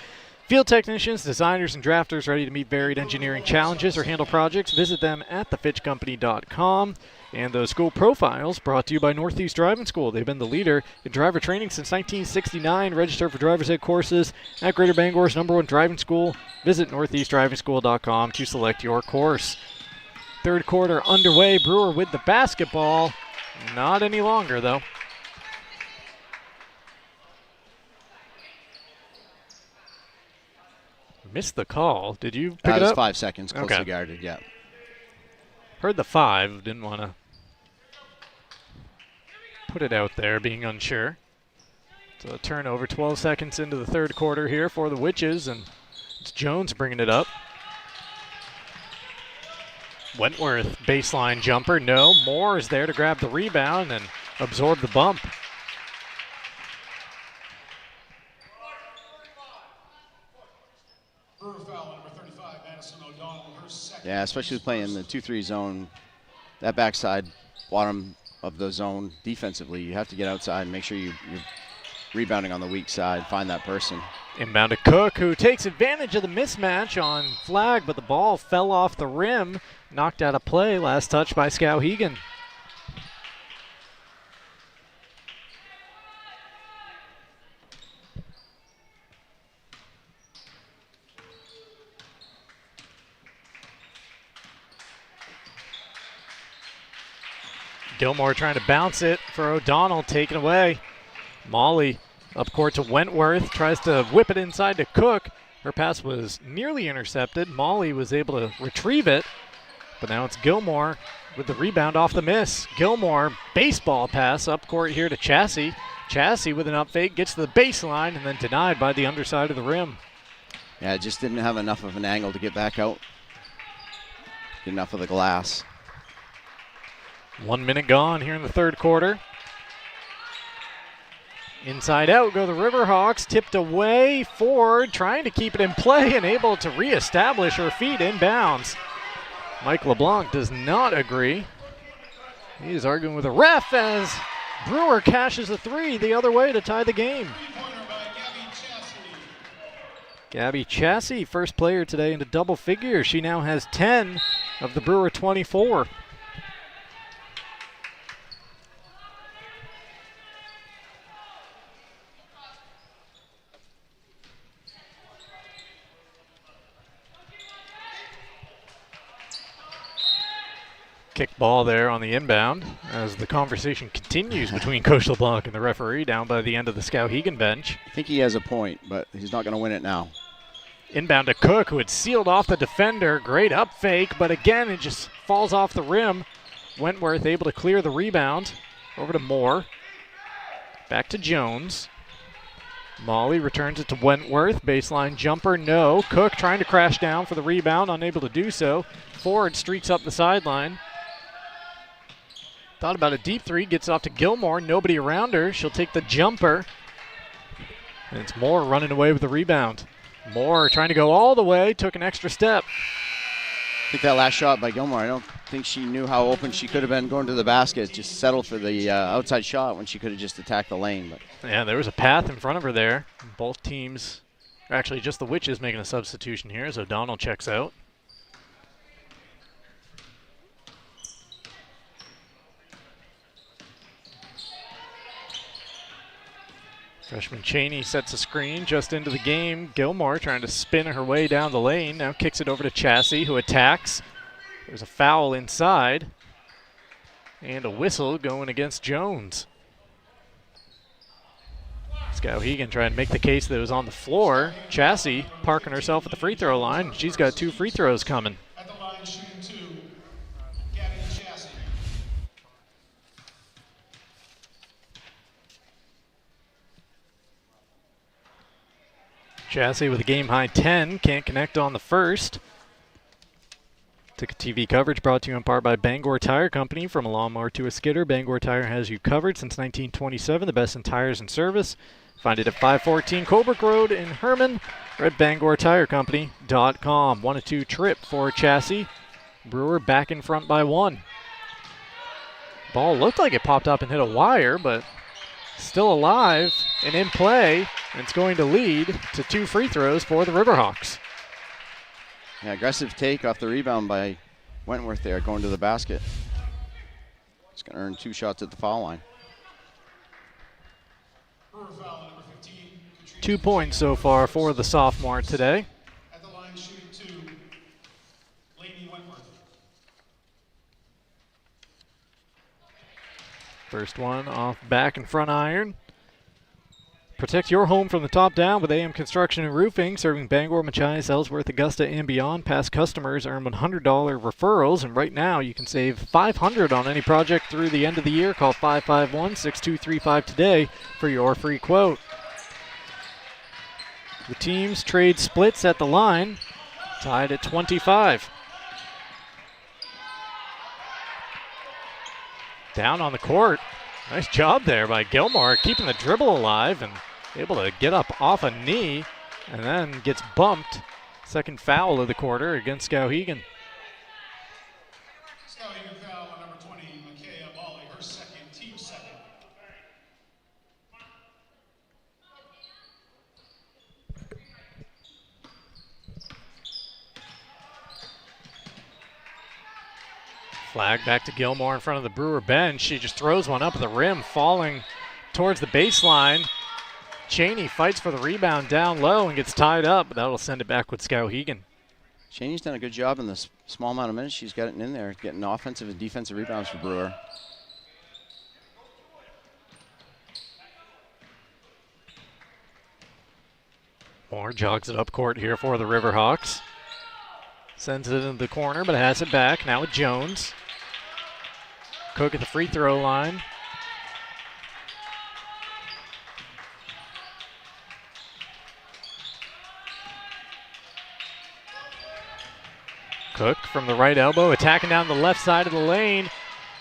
field technicians, designers, and drafters ready to meet varied engineering challenges or handle projects. Visit them at thefitchcompany.com. And those school profiles brought to you by Northeast Driving School. They've been the leader in driver training since 1969. Register for driver's ed courses at Greater Bangor's #1 driving school. Visit northeastdrivingschool.com to select your course. Third quarter underway. Brewer with the basketball. Not any longer, though. Missed the call. Did you pick it up? 5 seconds, closely Okay. guarded, yeah. Heard the 5. Didn't want to put it out there, being unsure. So a turnover 12 seconds into the third quarter here for the Witches, and it's Jones bringing it up. Wentworth, baseline jumper, no. Moore is there to grab the rebound and absorb the bump. Yeah, especially playing the 2-3 zone, that backside bottom of the zone defensively, you have to get outside and make sure you're rebounding on the weak side, find that person. Inbound to Cook, who takes advantage of the mismatch on flag, but the ball fell off the rim, knocked out of play. Last touch by Skowhegan. Gilmore trying to bounce it for O'Donnell, taken away. Molly Up court to Wentworth, tries to whip it inside to Cook. Her pass was nearly intercepted. Molly was able to retrieve it, but now it's Gilmore with the rebound off the miss. Gilmore, baseball pass up court here to Chassie. Chassie with an up fake, gets to the baseline, and then denied by the underside of the rim. Yeah, just didn't have enough of an angle to get back out. Get enough of the glass. 1 minute gone here in the third quarter. Inside out go the Riverhawks, tipped away. Ford trying to keep it in play and able to reestablish her feet inbounds. Mike LeBlanc does not agree. He is arguing with a ref as Brewer cashes a three the other way to tie the game. Gabby Chassie, first player today into double figures. She now has 10 of the Brewer 24. Kick ball there on the inbound as the conversation continues between Coach LeBlanc and the referee down by the end of the Skowhegan bench. I think he has a point, but he's not going to win it now. Inbound to Cook, who had sealed off the defender. Great up fake, but again, it just falls off the rim. Wentworth able to clear the rebound. Over to Moore. Back to Jones. Molly returns it to Wentworth. Baseline jumper, no. Cook trying to crash down for the rebound, unable to do so. Ford streaks up the sideline. Thought about a deep three, gets off to Gilmore, nobody around her. She'll take the jumper. And it's Moore running away with the rebound. Moore trying to go all the way, took an extra step. I think that last shot by Gilmore, I don't think she knew how open she could have been going to the basket. Just settled for the outside shot when she could have just attacked the lane. But yeah, there was a path in front of her there. Both teams, actually just the Witches making a substitution here as O'Donnell checks out. Freshman Cheney sets a screen just into the game. Gilmore trying to spin her way down the lane. Now kicks it over to Chassie, who attacks. There's a foul inside. And a whistle going against Jones. Skowhegan trying to make the case that it was on the floor. Chassie parking herself at the free throw line. She's got 2 free throws coming. At the line, shooting 2, Gabby Chassie. Chassie with a game-high 10, can't connect on the first. Ticket TV coverage brought to you in part by Bangor Tire Company. From a lawnmower to a skidder, Bangor Tire has you covered since 1927, the best in tires and service. Find it at 514 Colbrook Road in Herman or at BangorTireCompany.com. 1-2 trip for Chassie. Brewer back in front by 1. Ball looked like it popped up and hit a wire, but still alive and in play. And it's going to lead to 2 free throws for the Riverhawks. yeah, aggressive take off the rebound by Wentworth there, going to the basket. It's going to earn 2 shots at the foul line. 2 points so far for the sophomore today. At the line, shooting 2, Lainey Wentworth. First one off back and front iron. Protect your home from the top down with AM Construction and Roofing, serving Bangor, Machias, Ellsworth, Augusta, and beyond. Past customers earn $100 referrals, and right now you can save $500 on any project through the end of the year. Call 551-6235 today for your free quote. The teams trade splits at the line, tied at 25. Down on the court. Nice job there by Gilmore, keeping the dribble alive and able to get up off a knee and then gets bumped. Second foul of the quarter against Skowhegan. Skowhegan foul on number 20, Micaiah Molly, her second, team second. Flag back to Gilmore in front of the Brewer bench. She just throws one up at the rim, falling towards the baseline. Cheney fights for the rebound down low and gets tied up, but that'll send it back with Skowhegan. Cheney's done a good job in the small amount of minutes she's gotten in there, getting offensive and defensive rebounds for Brewer. Moore jogs it up court here for the Riverhawks. Sends it into the corner, but has it back. Now with Jones. Cook at the free throw line. Cook from the right elbow, attacking down the left side of the lane.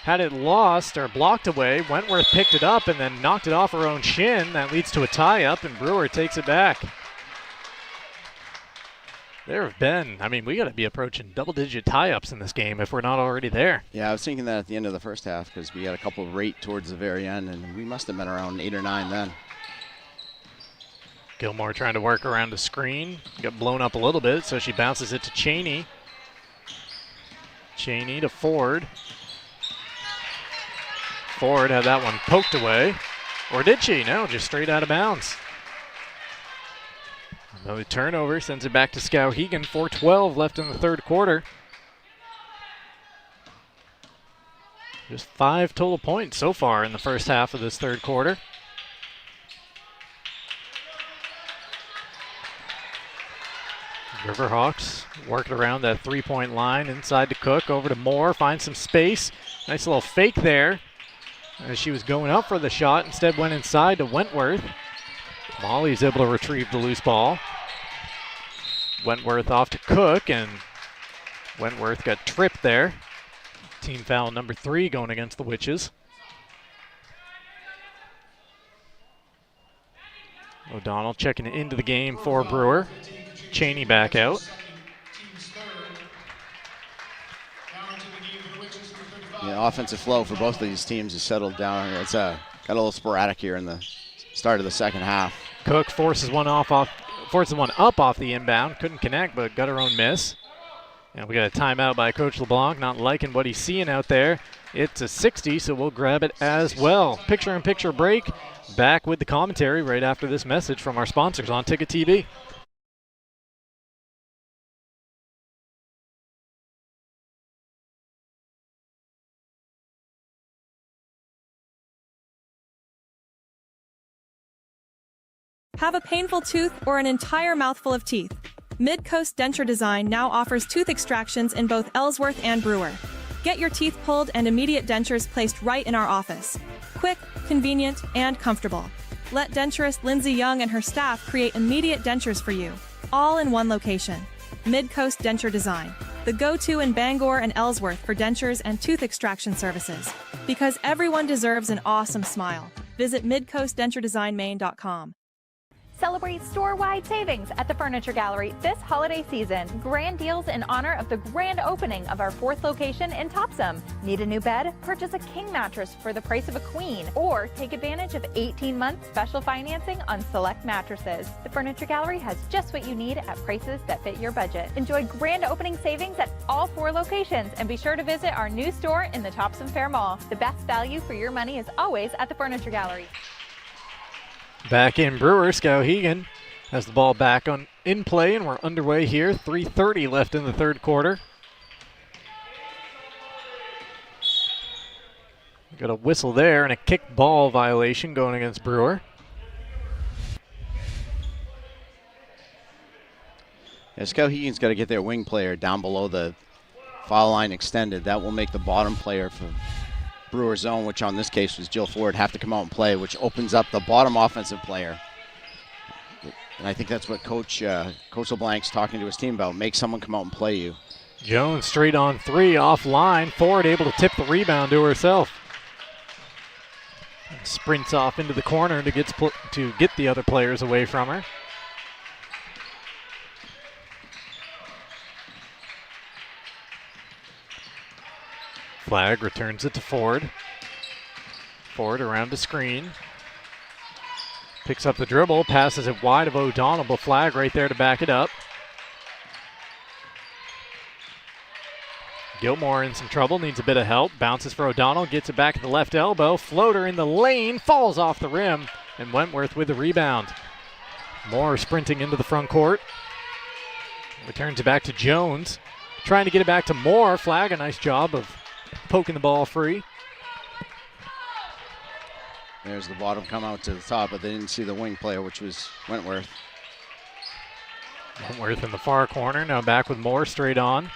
Had it lost or blocked away. Wentworth picked it up and then knocked it off her own shin. That leads to a tie-up, and Brewer takes it back. There have been, we got to be approaching double-digit tie-ups in this game if we're not already there. Yeah, I was thinking that at the end of the first half because we had a couple right towards the very end, and we must have been around 8 or 9 then. Gilmore trying to work around the screen. Got blown up a little bit, so she bounces it to Cheney. Cheney to Ford. Ford had that one poked away. Or did she? No, just straight out of bounds. Another turnover sends it back to Skowhegan. 4:12 left in the third quarter. Just 5 total points so far in the first half of this third quarter. Riverhawks working around that three-point line inside to Cook, over to Moore, finds some space. Nice little fake there as she was going up for the shot. Instead went inside to Wentworth. Molly's able to retrieve the loose ball. Wentworth off to Cook, and Wentworth got tripped there. Team foul number 3 going against the Witches. O'Donnell checking into the game for Brewer. Cheney back out. The offensive flow for both of these teams has settled down. It's got a little sporadic here in the start of the second half. Cook forces one up off the inbound. Couldn't connect, but got her own miss. And we got a timeout by Coach LeBlanc. Not liking what he's seeing out there. It's a 60, so we'll grab it as well. Picture-in-picture break. Back with the commentary right after this message from our sponsors on Ticket TV. Have a painful tooth or an entire mouthful of teeth? Mid-Coast Denture Design now offers tooth extractions in both Ellsworth and Brewer. Get your teeth pulled and immediate dentures placed right in our office. Quick, convenient, and comfortable. Let denturist Lindsay Young and her staff create immediate dentures for you, all in one location. Mid-Coast Denture Design, the go-to in Bangor and Ellsworth for dentures and tooth extraction services. Because everyone deserves an awesome smile. Visit midcoastdenturedesignmaine.com. Celebrate store-wide savings at the Furniture Gallery this holiday season. Grand deals in honor of the grand opening of our 4th location in Topsom. Need a new bed? Purchase a king mattress for the price of a queen, or take advantage of 18-month special financing on select mattresses. The Furniture Gallery has just what you need at prices that fit your budget. Enjoy grand opening savings at all 4 locations, and be sure to visit our new store in the Topsom Fair Mall. The best value for your money is always at the Furniture Gallery. Back in Brewer, Skowhegan has the ball back in play, and we're underway here. 3:30 left in the third quarter. Got a whistle there and a kick ball violation going against Brewer. Yeah, Skowhegan's got to get their wing player down below the foul line extended. That will make the bottom player for Brewer zone, which on this case was Jill Ford, have to come out and play, which opens up the bottom offensive player. And I think that's what Coach LeBlanc's talking to his team about. Make someone come out and play you. Jones straight on 3 offline. Ford able to tip the rebound to herself. And sprints off into the corner to get the other players away from her. Flag returns it to Ford. Ford around the screen. Picks up the dribble, passes it wide of O'Donnell, but Flag right there to back it up. Gilmore in some trouble, needs a bit of help. Bounces for O'Donnell, gets it back at the left elbow. Floater in the lane, falls off the rim, and Wentworth with the rebound. Moore sprinting into the front court. Returns it back to Jones. Trying to get it back to Moore. Flag, a nice job of poking the ball free. There's the bottom come out to the top, but they didn't see the wing player, which was Wentworth. Wentworth in the far corner, now back with Moore straight on.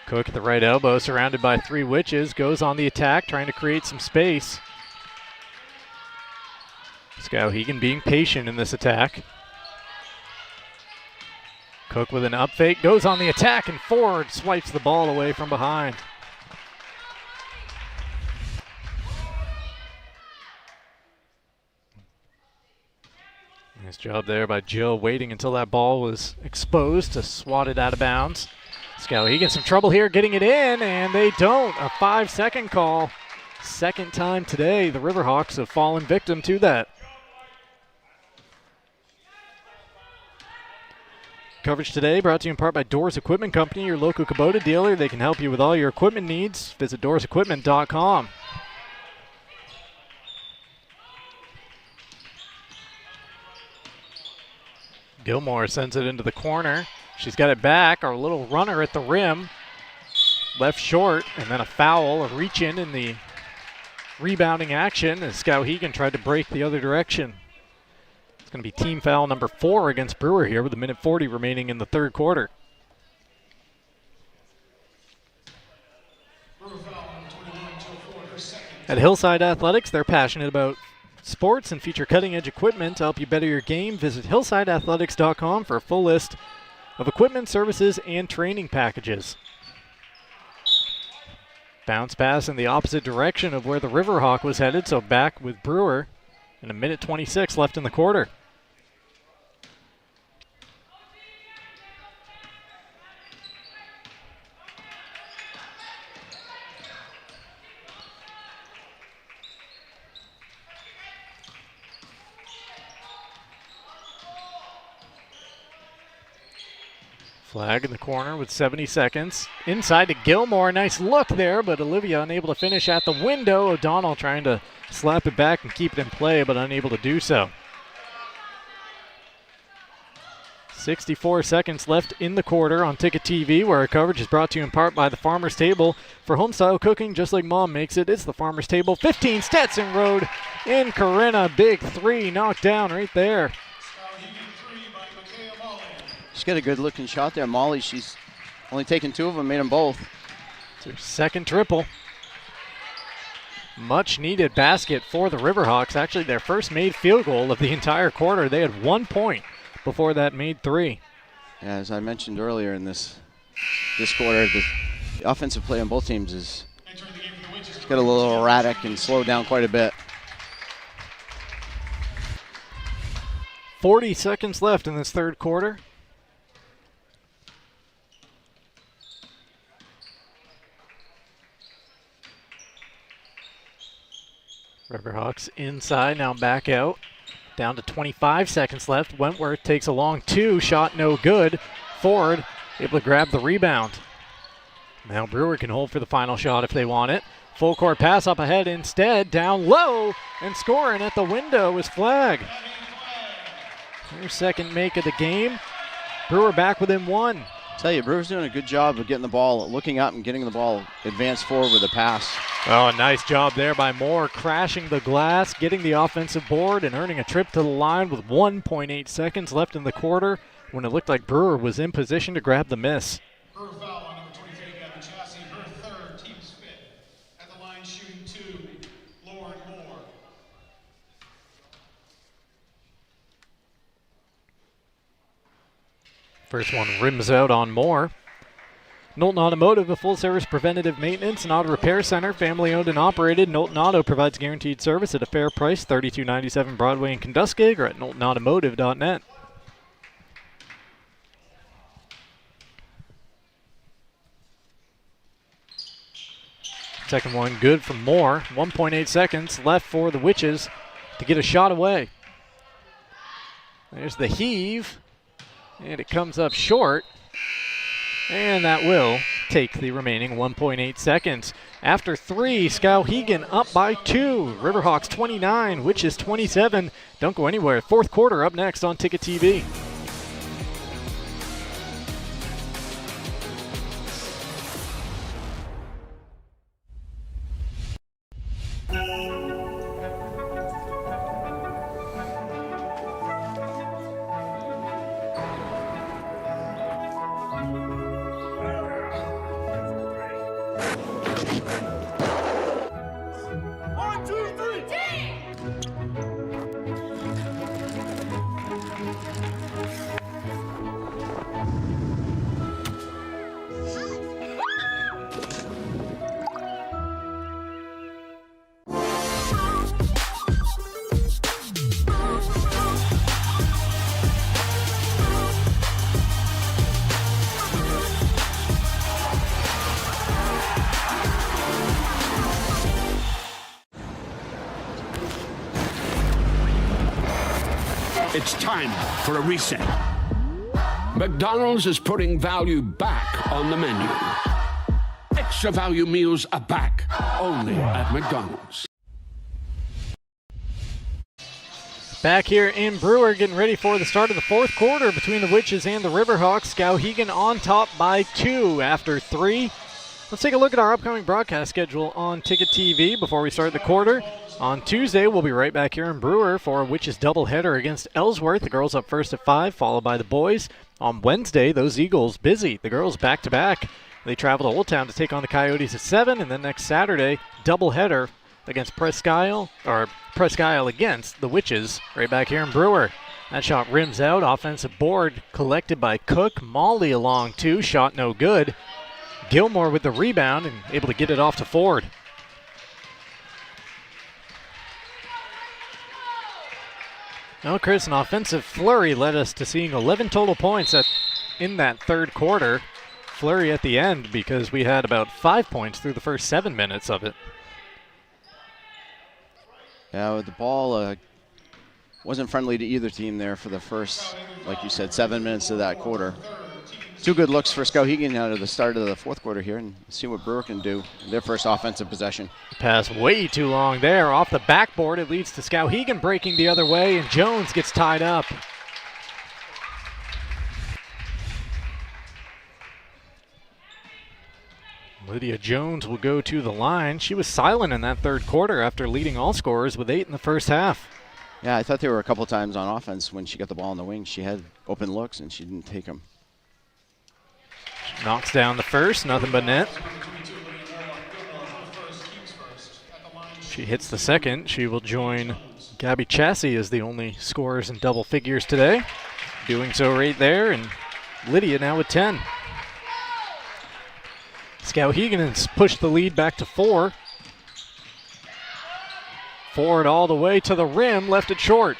Cook at the right elbow, surrounded by 3 Witches, goes on the attack, trying to create some space. Skowhegan being patient in this attack. Cook with an up fake, goes on the attack, and Ford swipes the ball away from behind. Nice job there by Jill, waiting until that ball was exposed to swat it out of bounds. Skowhegan some trouble here getting it in, and they don't. A 5-second call. Second time today the Riverhawks have fallen victim to that. Coverage today brought to you in part by Doors Equipment Company, your local Kubota dealer. They can help you with all your equipment needs. Visit doorsequipment.com. Gilmore sends it into the corner. She's got it back. Our little runner at the rim. Left short, and then a foul, a reach in the rebounding action as Skowhegan tried to break the other direction. It's going to be team foul number 4 against Brewer here with 1:40 remaining in the third quarter. At Hillside Athletics, they're passionate about sports and feature cutting-edge equipment to help you better your game. Visit hillsideathletics.com for a full list of equipment, services, and training packages. Bounce pass in the opposite direction of where the Riverhawk was headed, so back with Brewer, and 1:26 left in the quarter. Flag in the corner with 70 seconds. Inside to Gilmore. Nice look there, but Olivia unable to finish at the window. O'Donnell trying to slap it back and keep it in play, but unable to do so. 64 seconds left in the quarter on Ticket TV, where our coverage is brought to you in part by the Farmer's Table. For home-style cooking, just like Mom makes it, it's the Farmer's Table. 15, Stetson Road in Corinna. Big 3 knocked down right there. She's got a good-looking shot there. Molly, she's only taken 2 of them, made them both. It's her second triple. Much-needed basket for the Riverhawks. Actually, their first made field goal of the entire quarter. They had 1 point before that made 3. Yeah, as I mentioned earlier in this quarter, the offensive play on both teams is got a little erratic and slowed down quite a bit. 40 seconds left in this third quarter. Riverhawks inside, now back out. Down to 25 seconds left. Wentworth takes a long 2, shot no good. Ford able to grab the rebound. Now Brewer can hold for the final shot if they want it. Full court pass up ahead instead, down low, and scoring at the window is Flag. Their second make of the game. Brewer back within 1. Tell you, Brewer's doing a good job of getting the ball, looking up and getting the ball advanced forward with a pass. Oh, nice job there by Moore, crashing the glass, getting the offensive board, and earning a trip to the line with 1.8 seconds left in the quarter when it looked like Brewer was in position to grab the miss. Her foul on number 23, Gavin Chassie, her third, team's 5th. At the line shooting 2, Lauren Moore. First one rims out on Moore. Knowlton Automotive, a full-service preventative maintenance and auto repair center, family-owned and operated. Knowlton Auto provides guaranteed service at a fair price, 3297 Broadway in Kentuskig, or at knowltonautomotive.net. Second one good from Moore. 1.8 seconds left for the Witches to get a shot away. There's the heave. And it comes up short, and that will take the remaining 1.8 seconds. After 3, Skowhegan up by 2. Riverhawks 29, Witches 27. Don't go anywhere. Fourth quarter up next on Ticket TV. It's time for a reset. McDonald's is putting value back on the menu. Extra value meals are back, only at McDonald's. Back here in Brewer, getting ready for the start of the fourth quarter between the Witches and the Riverhawks. Skowhegan on top by 2 after 3. Let's take a look at our upcoming broadcast schedule on Ticket TV before we start the quarter. On Tuesday, we'll be right back here in Brewer for a Witches doubleheader against Ellsworth. The girls up first at 5, followed by the boys. On Wednesday, those Eagles busy. The girls back-to-back. They travel to Old Town to take on the Coyotes at 7, and then next Saturday, doubleheader against Presque Isle against the Witches right back here in Brewer. That shot rims out. Offensive board collected by Cook. Molly along 2. Shot no good. Gilmore with the rebound and able to get it off to Ford. Now, Chris, an offensive flurry led us to seeing 11 total points in that third quarter. Flurry at the end because we had about 5 points through the first 7 minutes of it. Yeah, the ball wasn't friendly to either team there for the first, like you said, 7 minutes of that quarter. 2 good looks for Skowhegan out of the start of the fourth quarter here, and see what Brewer can do in their first offensive possession. Pass way too long there. Off the backboard, it leads to Skowhegan breaking the other way, and Jones gets tied up. Lydia Jones will go to the line. She was silent in that third quarter after leading all scorers with 8 in the first half. Yeah, I thought there were a couple times on offense when she got the ball in the wing. She had open looks, and she didn't take them. Knocks down the first, nothing but net. She hits the second. She will join Gabby Chassie as the only scorers in double figures today. Doing so right there, and Lydia now with 10. Skowhegan has pushed the lead back to 4. Ford all the way to the rim, left it short.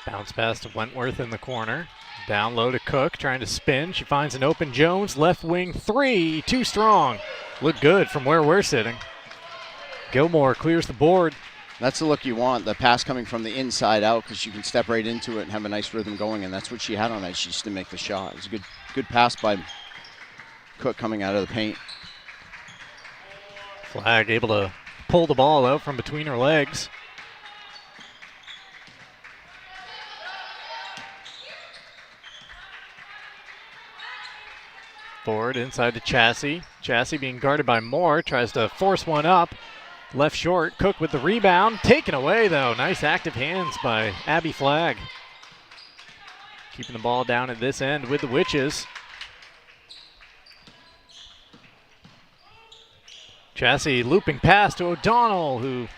Bounce pass to Wentworth in the corner. Down low to Cook, trying to spin. She finds an open Jones. Left wing 3, too strong. Look good from where we're sitting. Gilmore clears the board. That's the look you want, the pass coming from the inside out, because you can step right into it and have a nice rhythm going, and that's what she had on that. She just didn't make the shot. It was a good pass by Cook coming out of the paint. Flag able to pull the ball out from between her legs. Ford inside to Chassie. Chassie being guarded by Moore, tries to force one up. Left short, Cook with the rebound. Taken away though, nice active hands by Abby Flagg. Keeping the ball down at this end with the Witches. Chassie looping pass to O'Donnell, who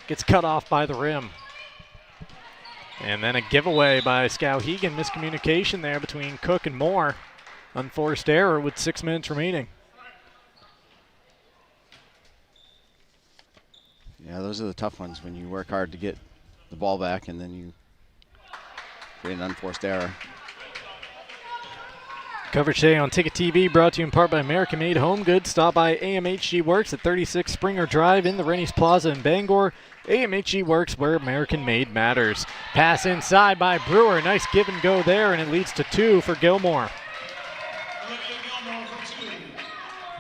gets cut off by the rim. And then a giveaway by Skowhegan. Miscommunication there between Cook and Moore. Unforced error with 6 minutes remaining. Yeah, those are the tough ones when you work hard to get the ball back and then you create an unforced error. Coverage today on Ticket TV brought to you in part by American Made Home Goods. Stop by AMHG Works at 36 Springer Drive in the Rennie's Plaza in Bangor. AMHG Works, where American made matters. Pass inside by Brewer. Nice give and go there, and it leads to 2 for Gilmore.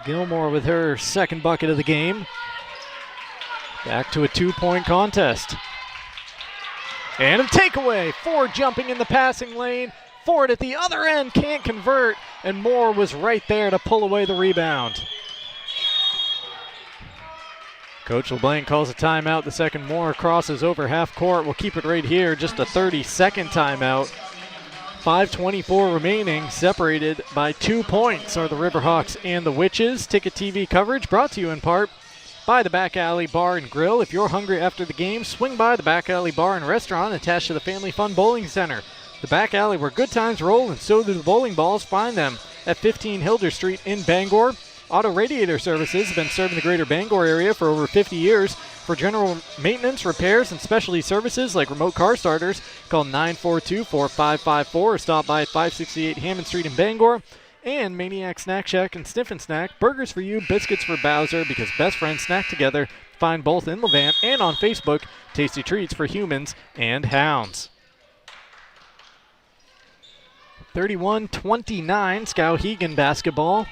Gilmore with her second bucket of the game. Back to a 2-point contest. And a takeaway. Ford jumping in the passing lane. Ford at the other end can't convert, and Moore was right there to pull away the rebound. Coach LeBlanc calls a timeout. The second Moore crosses over half court. We'll keep it right here. Just a 30-second timeout. 5:24 remaining, separated by 2 points are the Riverhawks and the Witches. Ticket TV coverage brought to you in part by the Back Alley Bar and Grill. If you're hungry after the game, swing by the Back Alley Bar and Restaurant attached to the Family Fun Bowling Center. The Back Alley where good times roll and so do the bowling balls. Find them at 15 Hilder Street in Bangor. Auto Radiator Services has been serving the greater Bangor area for over 50 years. For general maintenance, repairs, and specialty services like remote car starters, call 942-4554 or stop by at 568 Hammond Street in Bangor. And Maniac Snack Shack and Sniff and Snack, burgers for you, biscuits for Bowser, because best friends snack together. Find both in Levant and on Facebook. Tasty treats for humans and hounds. 31-29, Skowhegan basketball.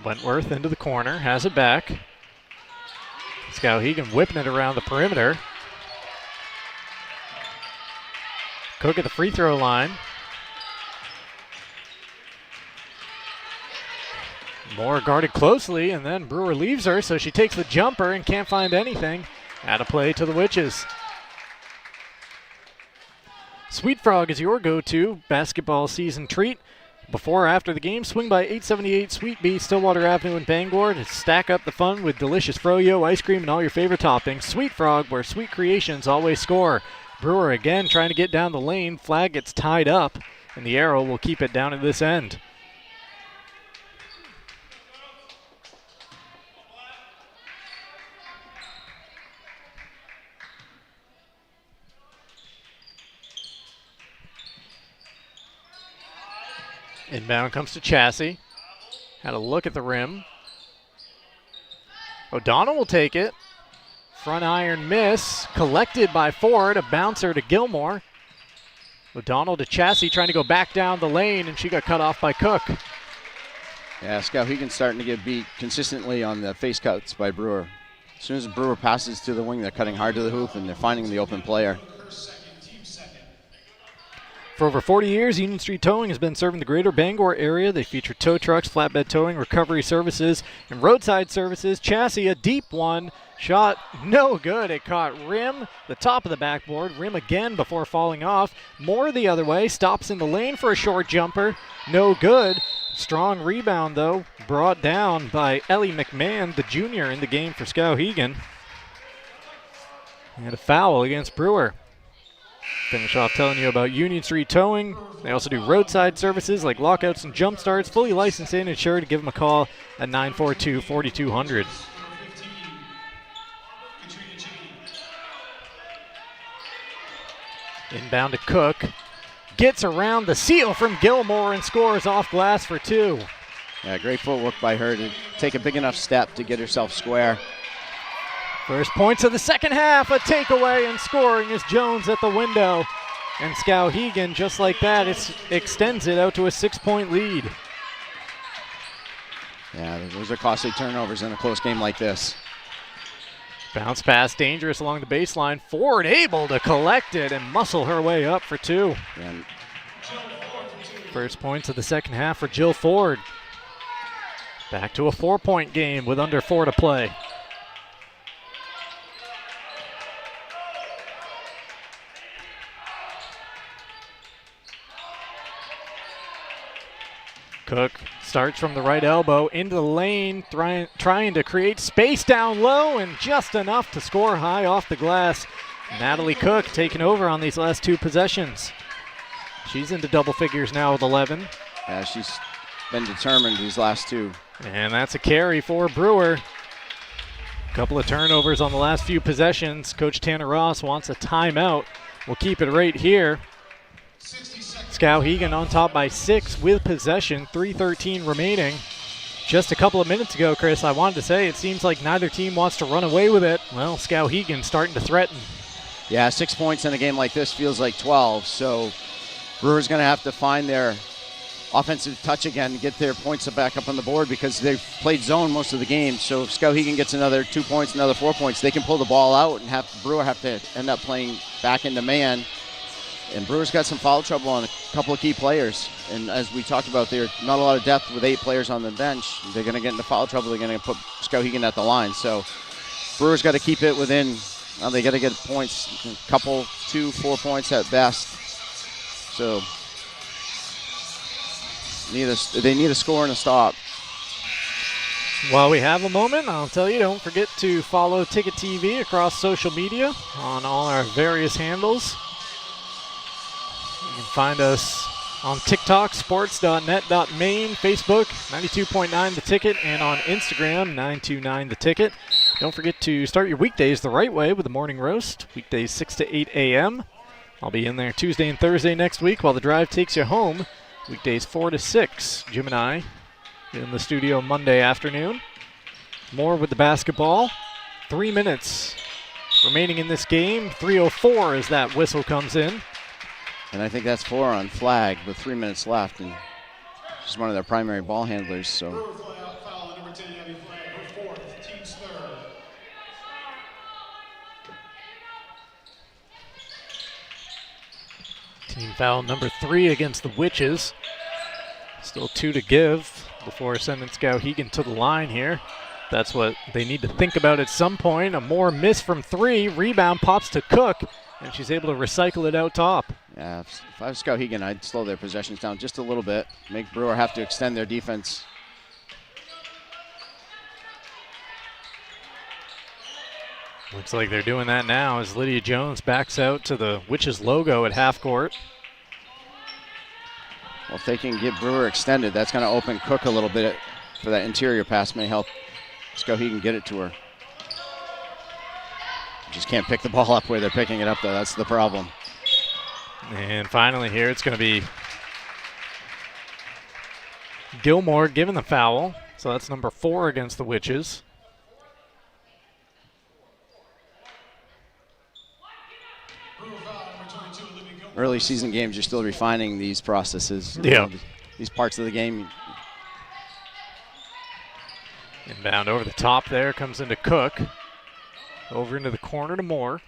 Wentworth into the corner, has it back. Skowhegan whipping it around the perimeter. Cook at the free throw line. Moore guarded closely, and then Brewer leaves her, so she takes the jumper and can't find anything. Out of play to the Witches. Sweet Frog is your go-to basketball season treat. Before or after the game, swing by 878 Sweet Bee, Stillwater Avenue in Bangor to stack up the fun with delicious froyo, ice cream, and all your favorite toppings. Sweet Frog, where sweet creations always score. Brewer again trying to get down the lane. Flag gets tied up, and the arrow will keep it down at this end. Inbound comes to Chassie. Had a look at the rim. O'Donnell will take it. Front iron miss. Collected by Ford. A bouncer to Gilmore. O'Donnell to Chassie trying to go back down the lane, and she got cut off by Cook. Yeah, Skowhegan's starting to get beat consistently on the face cuts by Brewer. As soon as Brewer passes to the wing, they're cutting hard to the hoop, and they're finding the open player. For over 40 years, Union Street Towing has been serving the greater Bangor area. They feature tow trucks, flatbed towing, recovery services, and roadside services. Chassie, a deep one. Shot no good. It caught rim, the top of the backboard. Rim again before falling off. Moore the other way. Stops in the lane for a short jumper. No good. Strong rebound, though. Brought down by Ellie McMahon, the junior, in the game for Skowhegan. And a foul against Brewer. Finish off telling you about Union Street Towing. They also do roadside services like lockouts and jump starts. Fully licensed and insured. Give them a call at 942-4200. Inbound to Cook. Gets around the seal from Gilmore and scores off glass for two. Yeah, great footwork by her to take a big enough step to get herself square. First points of the second half, a takeaway, and scoring is Jones at the window. And Skowhegan, just like that, extends it out to a 6-point lead. Yeah, those are costly turnovers in a close game like this. Bounce pass, dangerous along the baseline. Ford able to collect it and muscle her way up for two. And first points of the second half for Jill Ford. Back to a 4-point game with under 4 to play. Cook starts from the right elbow into the lane, trying to create space down low, and just enough to score high off the glass. Natalie Cook taking over on these last two possessions. She's into double figures now with 11. Yeah, she's been determined these last two. And that's a carry for Brewer. Couple of turnovers on the last few possessions. Coach Tanner Ross wants a timeout. We'll keep it right here. Skowhegan on top by 6 with possession, 3:13 remaining. Just a couple of minutes ago, Chris, I wanted to say it seems like neither team wants to run away with it. Well, Skowhegan starting to threaten. Yeah, 6 points in a game like this feels like 12, so Brewer's going to have to find their offensive touch again and get their points back up on the board because they've played zone most of the game. So if Skowhegan gets another 2 points, another 4 points, they can pull the ball out and have Brewer have to end up playing back into man. And Brewer's got some foul trouble on a couple of key players. And as we talked about, there's not a lot of depth with 8 players on the bench. They're going to get into foul trouble. They're going to put Skowhegan at the line. So Brewer's got to keep it within. They got to get points, a couple, 2, 4 points at best. So they need a score and a stop. While we have a moment, I'll tell you, don't forget to follow Ticket TV across social media on all our various handles. You can find us on TikTok, sports.net.maine, Facebook, 92.9 The Ticket, and on Instagram, 929 The Ticket. Don't forget to start your weekdays the right way with the morning roast, weekdays 6 to 8 a.m. I'll be in there Tuesday and Thursday next week while the drive takes you home, weekdays 4 to 6. Jim and I in the studio Monday afternoon. More with the basketball. 3 minutes remaining in this game. 3:04 as that whistle comes in. And I think that's 4 on flag with 3 minutes left. And she's one of their primary ball handlers. So. Foul, number 10, Abby Flag, her fourth, team's third. Team foul number 3 against the Witches. Still 2 to give before sending Skowhegan to the line here. That's what they need to think about at some point. A more miss from 3. Rebound pops to Cook, and she's able to recycle it out top. Yeah, if I was Skowhegan, I'd slow their possessions down just a little bit, make Brewer have to extend their defense. Looks like they're doing that now as Lydia Jones backs out to the Witches logo at half court. Well, if they can get Brewer extended, that's going to open Cook a little bit for that interior pass. May help Skowhegan get it to her. Just can't pick the ball up where they're picking it up, though. That's the problem. And finally here, it's going to be Gilmore given the foul. So that's number 4 against the Witches. Early season games, you're still refining these processes. Yeah. These parts of the game. Inbound over the top there, comes into Cook. Over into the corner to Moore.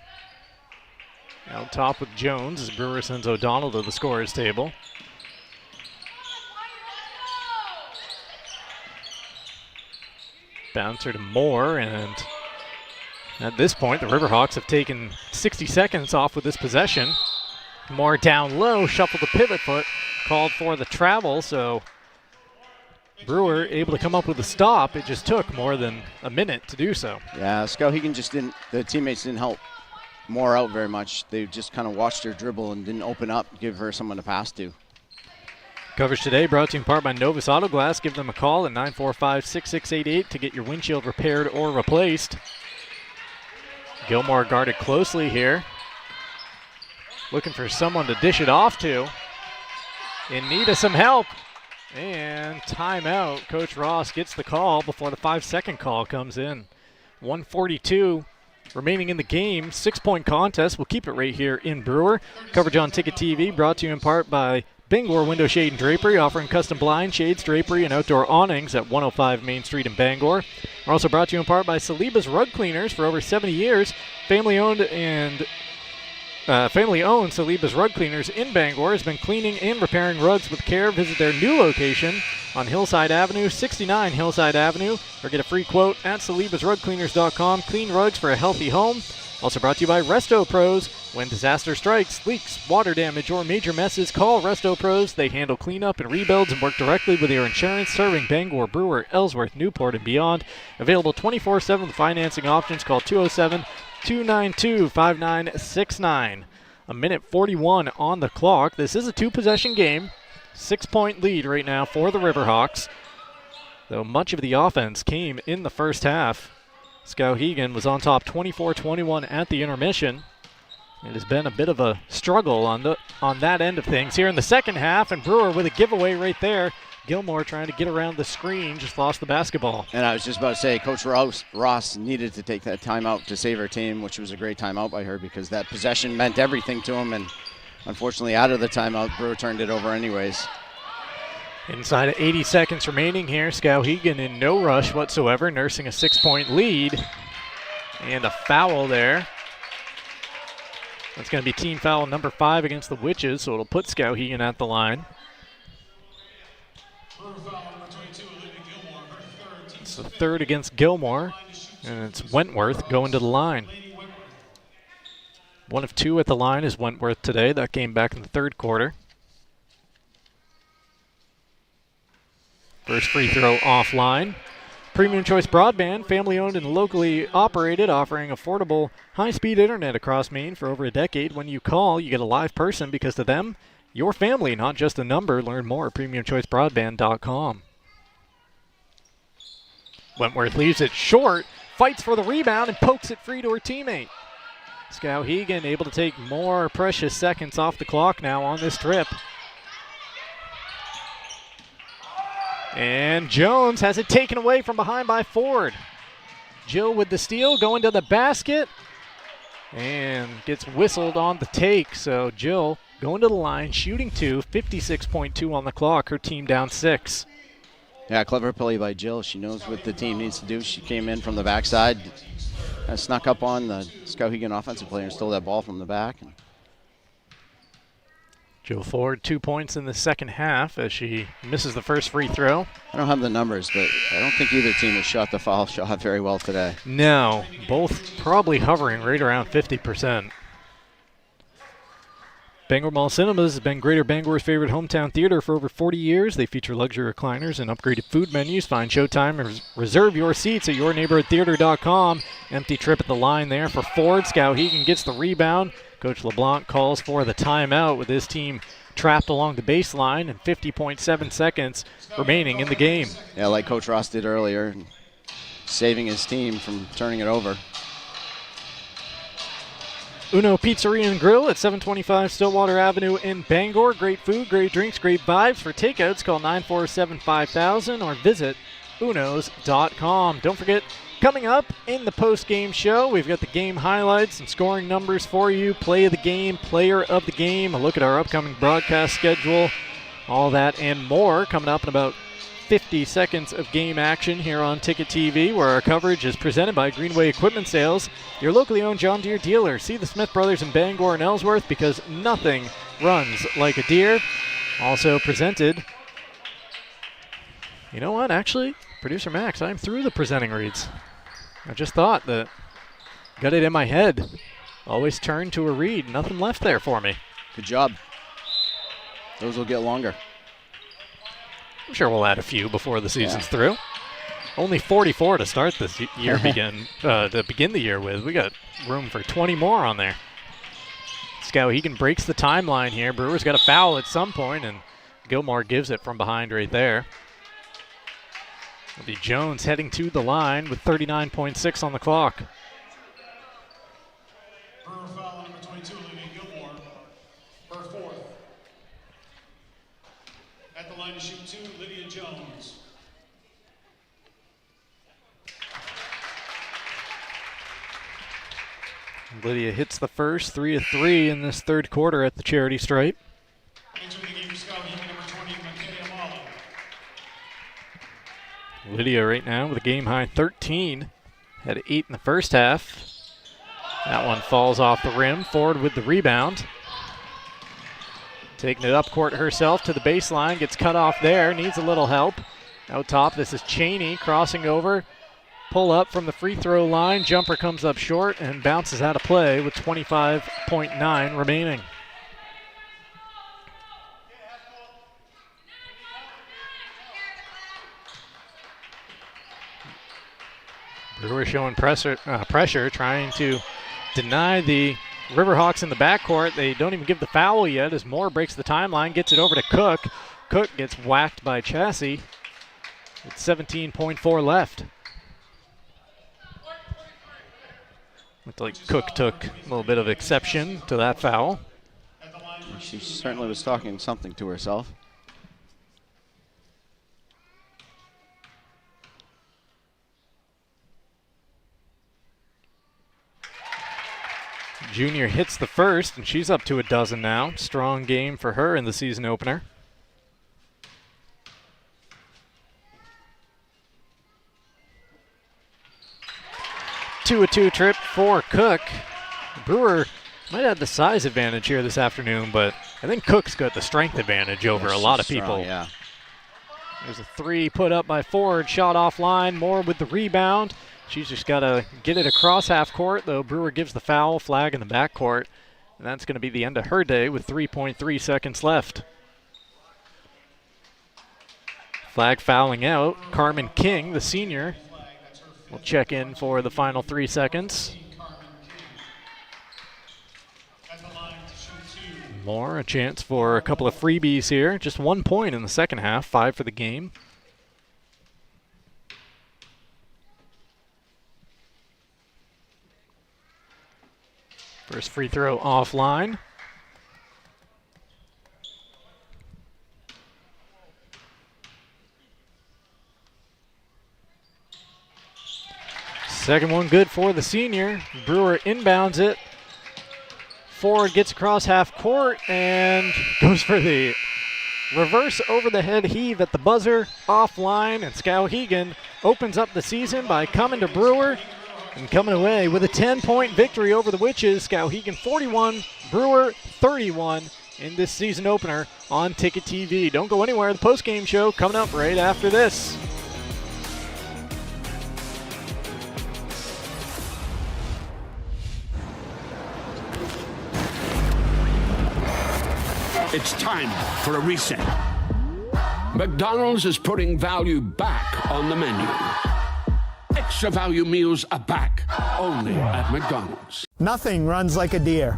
Out top with Jones as Brewer sends O'Donnell to the scorer's table. Bouncer to Moore, and at this point, the Riverhawks have taken 60 seconds off with this possession. Moore down low, shuffled the pivot foot, called for the travel, so Brewer able to come up with a stop. It just took more than a minute to do so. Yeah, Skowhegan just didn't, the teammates didn't help Moore out very much. They just kind of watched her dribble and didn't open up, give her someone to pass to. Coverage today brought to you in part by Novus Auto Glass. Give them a call at 945-6688 to get your windshield repaired or replaced. Gilmore guarded closely here. Looking for someone to dish it off to. In need of some help. And timeout. Coach Ross gets the call before the 5-second call comes in. 1:42 remaining in the game. 6-point contest. We'll keep it right here in Brewer. Coverage on Ticket TV brought to you in part by Bangor Window Shade and Drapery, offering custom blinds, shades, drapery, and outdoor awnings at 105 Main Street in Bangor. We're also brought to you in part by Saliba's Rug Cleaners. For over 70 years, family-owned Saliba's Rug Cleaners in Bangor has been cleaning and repairing rugs with care. Visit their new location on Hillside Avenue, 69 Hillside Avenue, or get a free quote at salibasrugcleaners.com. Clean rugs for a healthy home. Also brought to you by Resto Pros. When disaster strikes, leaks, water damage, or major messes, call Resto Pros. They handle cleanup and rebuilds and work directly with your insurance, serving Bangor, Brewer, Ellsworth, Newport, and beyond. Available 24/7 with financing options. Call 207-292-5969. A minute 41 on the clock. This is a 2-possession game. 6-point lead right now for the Riverhawks, though much of the offense came in the first half. Skowhegan was on top 24-21 at the intermission. It has been a bit of a struggle on that end of things here in the second half, and Brewer with a giveaway right there. Gilmore trying to get around the screen, just lost the basketball. And I was just about to say, Coach Ross needed to take that timeout to save her team, which was a great timeout by her because that possession meant everything to him, and unfortunately out of the timeout, Brewer turned it over anyways. Inside of 80 seconds remaining here, Skowhegan in no rush whatsoever, nursing a 6-point lead. And a foul there. That's going to be team foul number 5 against the Witches, so it'll put Skowhegan at the line. It's the third against Gilmore, and it's Wentworth going to the line. 1 of 2 at the line is Wentworth today. That came back in the third quarter. First free throw offline. Premium Choice Broadband, family-owned and locally operated, offering affordable high-speed internet across Maine for over a decade. When you call, you get a live person because to them, your family, not just a number. Learn more at premiumchoicebroadband.com. Wentworth leaves it short, fights for the rebound, and pokes it free to her teammate. Skowhegan able to take more precious seconds off the clock now on this trip. And Jones has it taken away from behind by Ford. Jill with the steal, going to the basket, and gets whistled on the take. So Jill going to the line, shooting 2, 56.2 on the clock, her team down 6. Yeah, clever play by Jill. She knows what the team needs to do. She came in from the backside, snuck up on the Skowhegan offensive player and stole that ball from the back. Jill Ford, 2 points in the second half as she misses the first free throw. I don't have the numbers, but I don't think either team has shot the foul shot very well today. No, both probably hovering right around 50%. Bangor Mall Cinemas has been Greater Bangor's favorite hometown theater for over 40 years. They feature luxury recliners and upgraded food menus. Find showtime and reserve your seats at yourneighborhoodtheater.com. Empty trip at the line there for Ford. Skowhegan gets the rebound. Coach LeBlanc calls for the timeout with his team trapped along the baseline and 50.7 seconds remaining in the game. Yeah, like Coach Ross did earlier, saving his team from turning it over. Uno Pizzeria and Grill at 725 Stillwater Avenue in Bangor. Great food, great drinks, great vibes. For takeouts, call 947-5000 or visit unos.com. Don't forget, coming up in the post-game show, we've got the game highlights and scoring numbers for you, play of the game, player of the game, a look at our upcoming broadcast schedule, all that and more coming up in about 50 seconds of game action here on Ticket TV, where our coverage is presented by Greenway Equipment Sales, your locally owned John Deere dealer. See the Smith Brothers in Bangor and Ellsworth because nothing runs like a Deere. Also presented, you know what, actually, Producer Max, I'm through the presenting reads. I just thought that, got it in my head. Always turn to a read, nothing left there for me. Good job. Those will get longer. I'm sure we'll add a few before the season's through. Only 44 to start this year, to begin the year with. We got room for 20 more on there. Skowhegan breaks the timeline here. Brewer's got a foul at some point, and Gilmore gives it from behind right there. It'll be Jones heading to the line with 39.6 on the clock. Brewer foul number 22, Olivia Gilmore. Her fourth. At the line to shoot 2, Lydia Jones. Lydia hits the first 3 of 3 in this third quarter at the charity stripe. Entering the game for Skowhegan, number 20, McKay Amala. Lydia right now with a game-high 13. Had 8 in the first half. That one falls off the rim. Ford with the rebound. Taking it up court herself to the baseline. Gets cut off there. Needs a little help. Out top, this is Cheney crossing over. Pull up from the free throw line. Jumper comes up short and bounces out of play with 25.9 remaining. Brewer showing pressure, trying to deny the Riverhawks in the backcourt. They don't even give the foul yet as Moore breaks the timeline, gets it over to Cook. Cook gets whacked by Chassie with 17.4 left. Looked like Cook took a little bit of exception to that foul. She certainly was talking something to herself. Junior hits the first, and she's up to a dozen now. Strong game for her in the season opener. A 2 trip for Cook. Brewer might have the size advantage here this afternoon, but I think Cook's got the strength advantage over a lot of people. Strong, yeah. There's a 3 put up by Ford, shot offline. Moore with the rebound. She's just got to get it across half court, though Brewer gives the foul flag in the backcourt. And that's going to be the end of her day with 3.3 seconds left. Flag fouling out. Carmen King, the senior, will check in for the final 3 seconds. At the line to More, a chance for a couple of freebies here. Just 1 point in the second half, 5 for the game. First free throw offline. Second one good for the senior. Brewer inbounds it. Forward gets across half court and goes for the reverse over the head heave at the buzzer, offline, and Skowhegan opens up the season by coming to Brewer and coming away with a 10-point victory over the Witches. Skowhegan 41, Brewer 31 in this season opener on Ticket TV. Don't go anywhere. The post-game show coming up right after this. It's time for a reset. McDonald's is putting value back on the menu. Extra value meals are back, only at McDonald's. Nothing runs like a deer.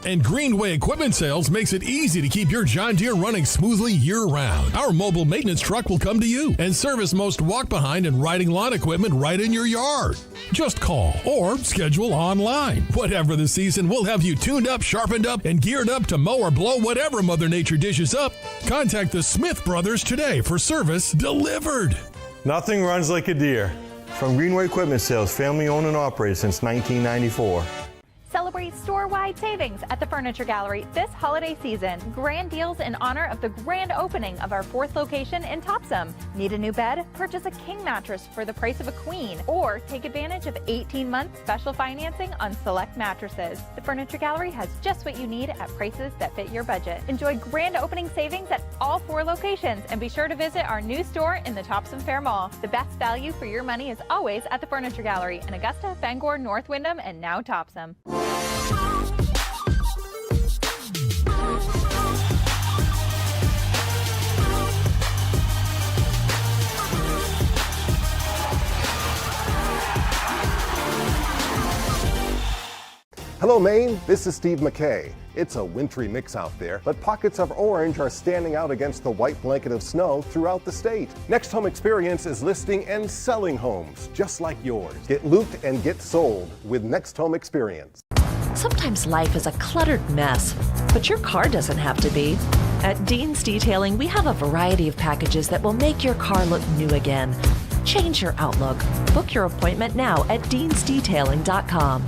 And Greenway Equipment Sales makes it easy to keep your John Deere running smoothly year-round. Our mobile maintenance truck will come to you and service most walk-behind and riding lawn equipment right in your yard. Just call or schedule online. Whatever the season, we'll have you tuned up, sharpened up, and geared up to mow or blow whatever Mother Nature dishes up. Contact the Smith Brothers today for service delivered. Nothing runs like a deer. From Greenway Equipment Sales, family owned and operated since 1994. Celebrate store-wide savings at the Furniture Gallery this holiday season. Grand deals in honor of the grand opening of our 4th location in Topsom. Need a new bed? Purchase a king mattress for the price of a queen, or take advantage of 18-month special financing on select mattresses. The Furniture Gallery has just what you need at prices that fit your budget. Enjoy grand opening savings at all 4 locations, and be sure to visit our new store in the Topsom Fair Mall. The best value for your money is always at the Furniture Gallery in Augusta, Bangor, North Windham, and now Topsom. Hello, Maine. This is Steve McKay. It's a wintry mix out there, but pockets of orange are standing out against the white blanket of snow throughout the state. Next Home Experience is listing and selling homes just like yours. Get looped and get sold with Next Home Experience. Sometimes life is a cluttered mess, but your car doesn't have to be. At Dean's Detailing, we have a variety of packages that will make your car look new again. Change your outlook. Book your appointment now at deansdetailing.com.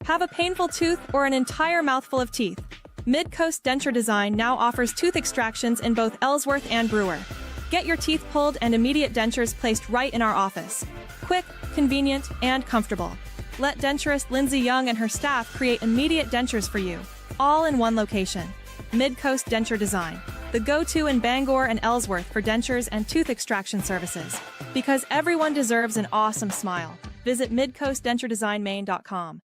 Have a painful tooth or an entire mouthful of teeth? Mid-Coast Denture Design now offers tooth extractions in both Ellsworth and Brewer. Get your teeth pulled and immediate dentures placed right in our office. Quick, convenient, and comfortable. Let denturist Lindsay Young and her staff create immediate dentures for you, all in one location. Mid-Coast Denture Design, the go-to in Bangor and Ellsworth for dentures and tooth extraction services. Because everyone deserves an awesome smile. Visit midcoastdenturedesignmaine.com.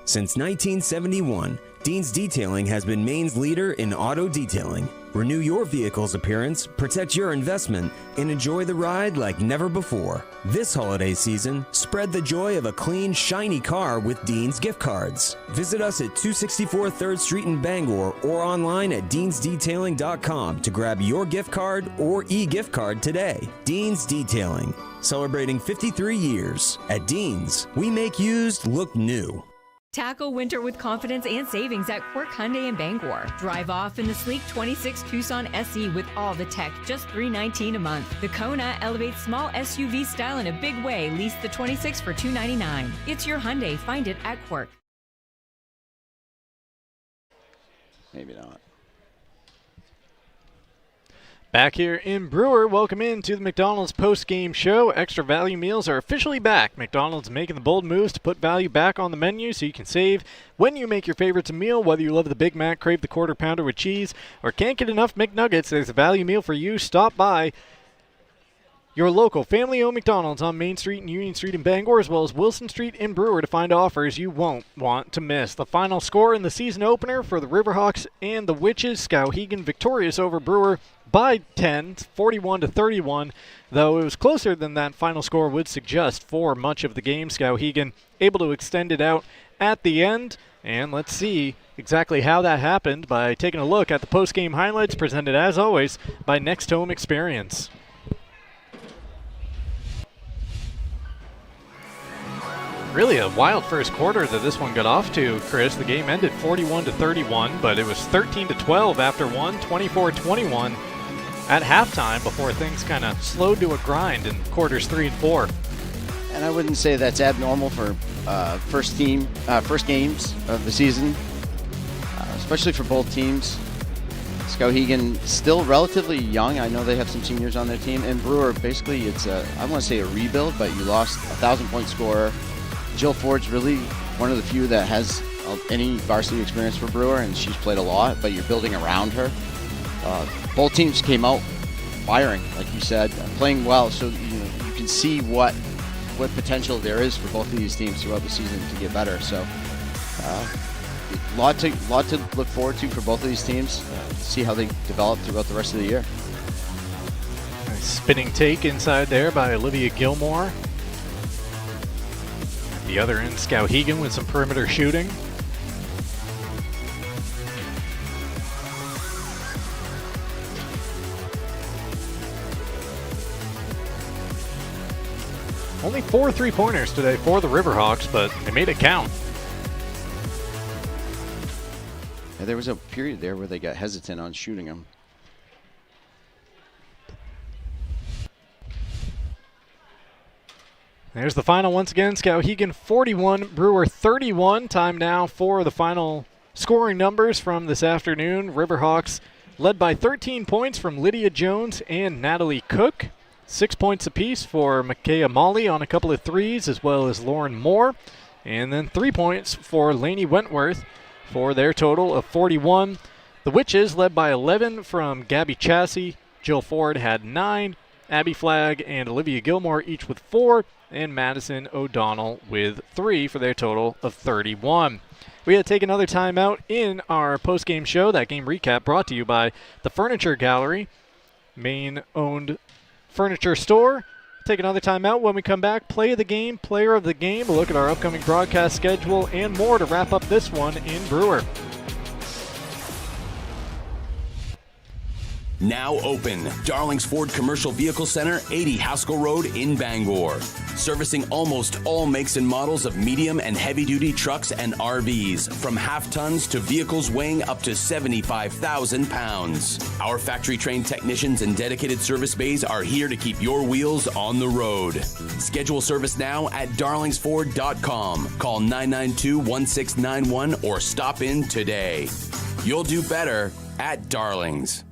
Since 1971, Dean's Detailing has been Maine's leader in auto detailing. Renew your vehicle's appearance, protect your investment, and enjoy the ride like never before. This holiday season, spread the joy of a clean, shiny car with Dean's gift cards. Visit us at 264 3rd Street in Bangor or online at deansdetailing.com to grab your gift card or e-gift card today. Dean's Detailing, celebrating 53 years. At Dean's, we make used look new. Tackle winter with confidence and savings at Quirk Hyundai in Bangor. Drive off in the sleek 26 Tucson SE with all the tech, just $319 a month. The Kona elevates small SUV style in a big way. Lease the 26 for $299. It's your Hyundai. Find it at Quirk. Maybe not. Back here in Brewer, welcome in to the McDonald's post-game show. Extra value meals are officially back. McDonald's making the bold moves to put value back on the menu so you can save when you make your favorites a meal. Whether you love the Big Mac, crave the Quarter Pounder with cheese, or can't get enough McNuggets, there's a value meal for you. Stop by your local family-owned McDonald's on Main Street and Union Street in Bangor, as well as Wilson Street in Brewer, to find offers you won't want to miss. The final score in the season opener for the Riverhawks and the Witches, Skowhegan victorious over Brewer by 10, 41-31, though it was closer than that final score would suggest for much of the game. Skowhegan able to extend it out at the end, and let's see exactly how that happened by taking a look at the post-game highlights presented, as always, by Next Home Experience. Really a wild first quarter that this one got off to, Chris. The game ended 41-31, but it was 13-12 after one, 24-21 at halftime before things kind of slowed to a grind in quarters 3 and 4. And I wouldn't say that's abnormal for first games of the season, especially for both teams. Skowhegan still relatively young. I know they have some seniors on their team, and Brewer basically it's I want to say a rebuild, but you lost a 1,000-point scorer. Jill Ford's really one of the few that has any varsity experience for Brewer, and she's played a lot, but you're building around her. Both teams came out firing, like you said, playing well, so you can see what potential there is for both of these teams throughout the season to get better. So a lot to look forward to for both of these teams, see how they develop throughout the rest of the year. Nice spinning take inside there by Olivia Gilmore. The other end, Skowhegan with some perimeter shooting. Only 4 3-pointers today for the Riverhawks, but they made it count. Yeah, there was a period there where they got hesitant on shooting them. There's the final once again. Skowhegan 41, Brewer 31. Time now for the final scoring numbers from this afternoon. Riverhawks led by 13 points from Lydia Jones and Natalie Cook. 6 points apiece for Makaya Molly on a couple of threes, as well as Lauren Moore. And then 3 points for Lainey Wentworth for their total of 41. The Witches led by 11 from Gabby Chassie. Jill Ford had 9. Abby Flagg and Olivia Gilmore each with 4. And Madison O'Donnell with 3 for their total of 31. We had to take another timeout in our post-game show. That game recap brought to you by the Furniture Gallery, Maine-owned furniture store. Take another timeout. When we come back, play of the game, player of the game, a look at our upcoming broadcast schedule, and more to wrap up this one in Brewer. Now open. Darling's Ford Commercial Vehicle Center, 80 Haskell Road in Bangor. Servicing almost all makes and models of medium and heavy-duty trucks and RVs, from half-tons to vehicles weighing up to 75,000 pounds. Our factory-trained technicians and dedicated service bays are here to keep your wheels on the road. Schedule service now at darlingsford.com. Call 992-1691 or stop in today. You'll do better at Darlings.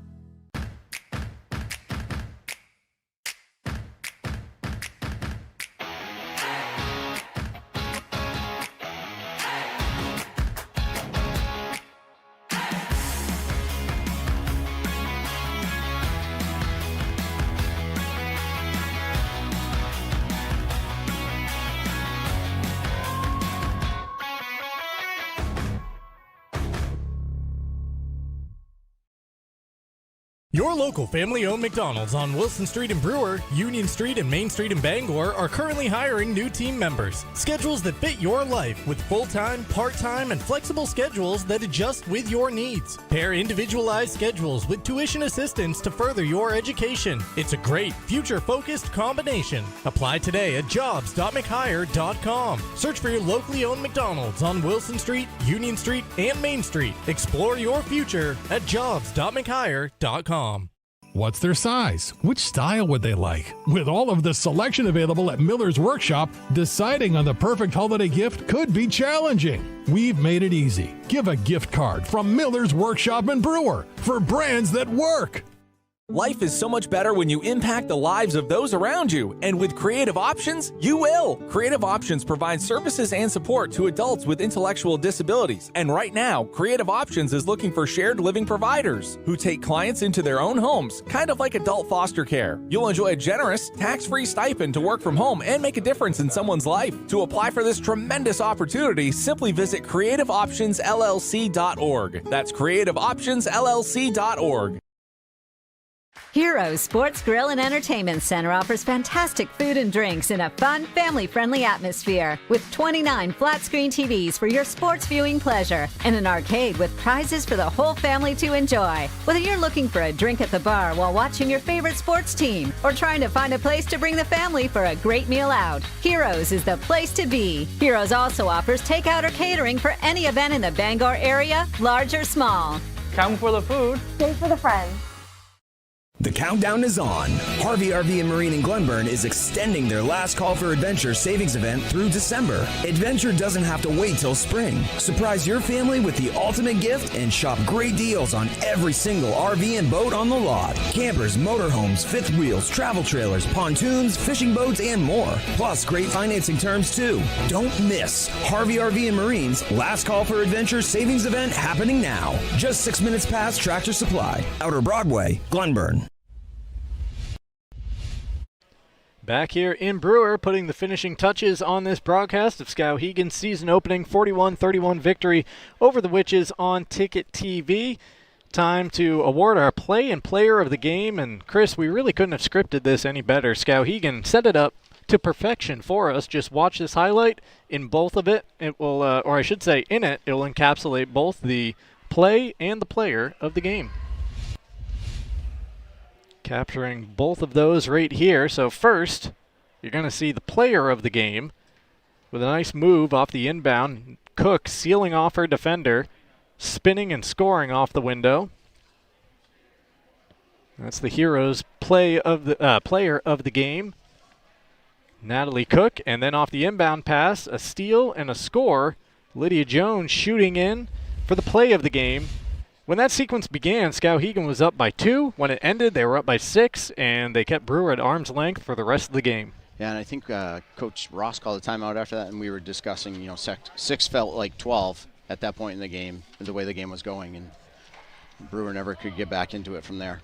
Your local family-owned McDonald's on Wilson Street in Brewer, Union Street and Main Street in Bangor are currently hiring new team members. Schedules that fit your life with full-time, part-time, and flexible schedules that adjust with your needs. Pair individualized schedules with tuition assistance to further your education. It's a great, future-focused combination. Apply today at jobs.mchire.com. Search for your locally owned McDonald's on Wilson Street, Union Street, and Main Street. Explore your future at jobs.mchire.com. What's their size? Which style would they like? With all of the selection available at Miller's Workshop, deciding on the perfect holiday gift could be challenging. We've made it easy. Give a gift card from Miller's Workshop in Brewer for brands that work. Life is so much better when you impact the lives of those around you, and with Creative Options, you will. Creative Options provides services and support to adults with intellectual disabilities, and right now, Creative Options is looking for shared living providers who take clients into their own homes, kind of like adult foster care. You'll enjoy a generous, tax-free stipend to work from home and make a difference in someone's life. To apply for this tremendous opportunity, simply visit creativeoptionsllc.org. That's creativeoptionsllc.org. Heroes Sports Grill and Entertainment Center offers fantastic food and drinks in a fun, family-friendly atmosphere with 29 flat-screen TVs for your sports viewing pleasure and an arcade with prizes for the whole family to enjoy. Whether you're looking for a drink at the bar while watching your favorite sports team or trying to find a place to bring the family for a great meal out, Heroes is the place to be. Heroes also offers takeout or catering for any event in the Bangor area, large or small. Come for the food. Stay for the friends. The countdown is on. Harvey RV and Marine in Glenburn is extending their last call for adventure savings event through December. Adventure doesn't have to wait till spring. Surprise your family with the ultimate gift and shop great deals on every single RV and boat on the lot. Campers, motorhomes, fifth wheels, travel trailers, pontoons, fishing boats, and more. Plus great financing terms too. Don't miss Harvey RV and Marine's last call for adventure savings event happening now. Just 6 minutes past Tractor Supply, Outer Broadway, Glenburn. Back here in Brewer, putting the finishing touches on this broadcast of Skowhegan's season opening 41-31 victory over the Witches on Ticket TV. Time to award our play and player of the game. And Chris, we really couldn't have scripted this any better. Skowhegan set it up to perfection for us. Just watch this highlight. In both of it, it will, or I should say in it, it will encapsulate both the play and the player of the game. Capturing both of those right here. So first, you're going to see the player of the game with a nice move off the inbound. Cook sealing off her defender, spinning and scoring off the window. That's the Heroes player of the game, Natalie Cook. And then off the inbound pass, a steal and a score. Lydia Jones shooting in for the play of the game. When that sequence began, Skowhegan was up by 2. When it ended, they were up by 6, and they kept Brewer at arm's length for the rest of the game. Yeah, and I think Coach Ross called a timeout after that, and we were discussing, 6 felt like 12 at that point in the game, the way the game was going, and Brewer never could get back into it from there.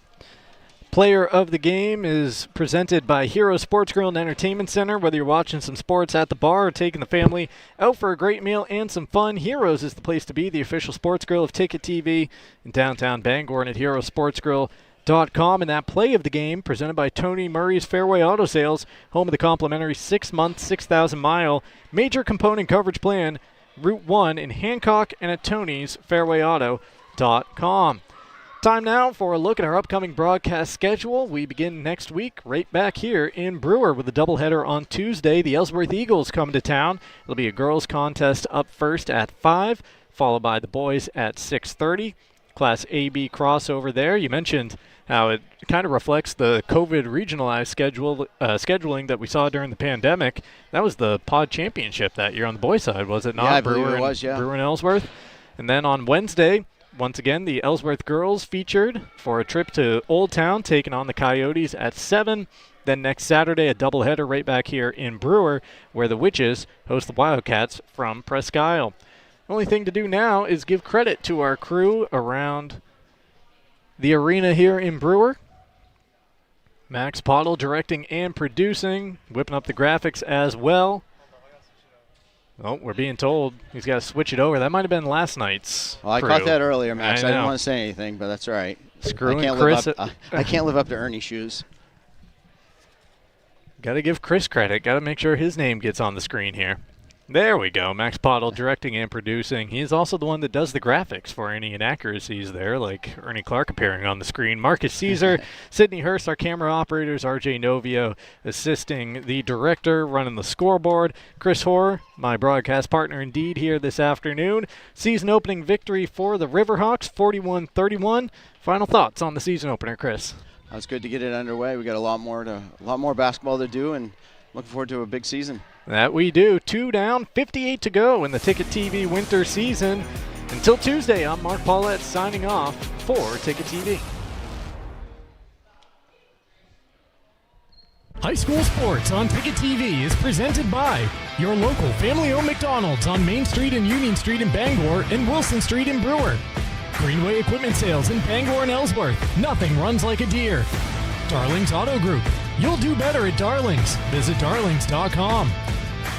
Player of the game is presented by Hero Sports Grill and Entertainment Center. Whether you're watching some sports at the bar or taking the family out for a great meal and some fun, Heroes is the place to be, the official sports grill of Ticket TV in downtown Bangor and at herosportsgrill.com. And that play of the game presented by Tony Murray's Fairway Auto Sales, home of the complimentary 6-month, 6,000-mile major component coverage plan, Route 1 in Hancock and at Tony's FairwayAuto.com. Time now for a look at our upcoming broadcast schedule. We begin next week right back here in Brewer with a doubleheader on Tuesday. The Ellsworth Eagles come to town. It'll be a girls contest up first at 5, followed by the boys at 6:30. Class AB crossover there. You mentioned how it kind of reflects the COVID regionalized scheduling that we saw during the pandemic. That was the pod championship that year on the boys' side, was it not? Yeah, I believe it was, yeah. Brewer and Ellsworth. And then on Wednesday, once again, the Ellsworth girls featured for a trip to Old Town, taking on the Coyotes at 7. Then next Saturday, a doubleheader right back here in Brewer, where the Witches host the Wildcats from Presque Isle. Only thing to do now is give credit to our crew around the arena here in Brewer. Max Pottle directing and producing, whipping up the graphics as well. Oh, we're being told he's got to switch it over. That might have been last night's Well, I crew. caught that earlier, Max. I didn't know. want to say anything, but that's all right. Screwing Chris. I can't live up to Ernie's shoes. Got to give Chris credit. Got to make sure his name gets on the screen here. There we go. Max Pottle directing and producing. He's also the one that does the graphics for any inaccuracies there, like Ernie Clark appearing on the screen. Marcus Caesar, Sydney Hurst, our camera operators, RJ Novio assisting the director, running the scoreboard. Chris Hoare, my broadcast partner indeed here this afternoon. Season opening victory for the Riverhawks, 41-31. Final thoughts on the season opener, Chris? It was good to get it underway. We got a lot more basketball to do, and looking forward to a big season. That we do. 2 down, 58 to go in the Ticket TV winter season. Until Tuesday, I'm Mark Paulette signing off for Ticket TV. High school sports on Ticket TV is presented by your local family-owned McDonald's on Main Street and Union Street in Bangor and Wilson Street in Brewer. Greenway Equipment Sales in Bangor and Ellsworth. Nothing runs like a deer. Darling's Auto Group. You'll do better at Darling's. Visit darlings.com.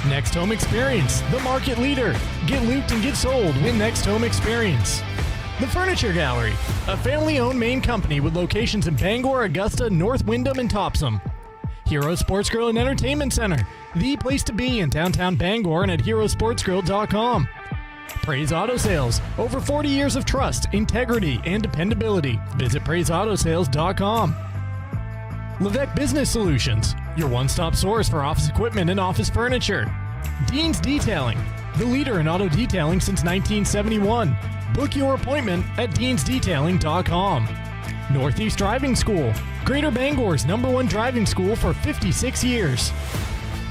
Next Home Experience, the market leader. Get looped and get sold with Next Home Experience. The Furniture Gallery, a family-owned Maine company with locations in Bangor, Augusta, North Windham, and Topsom. Hero Sports Grill and Entertainment Center, the place to be in downtown Bangor and at herosportsgrill.com. Praise Auto Sales, over 40 years of trust, integrity, and dependability. Visit praiseautosales.com. Levesque Business Solutions, your one-stop source for office equipment and office furniture. Dean's Detailing, the leader in auto detailing since 1971. Book your appointment at deansdetailing.com. Northeast Driving School, Greater Bangor's #1 driving school for 56 years.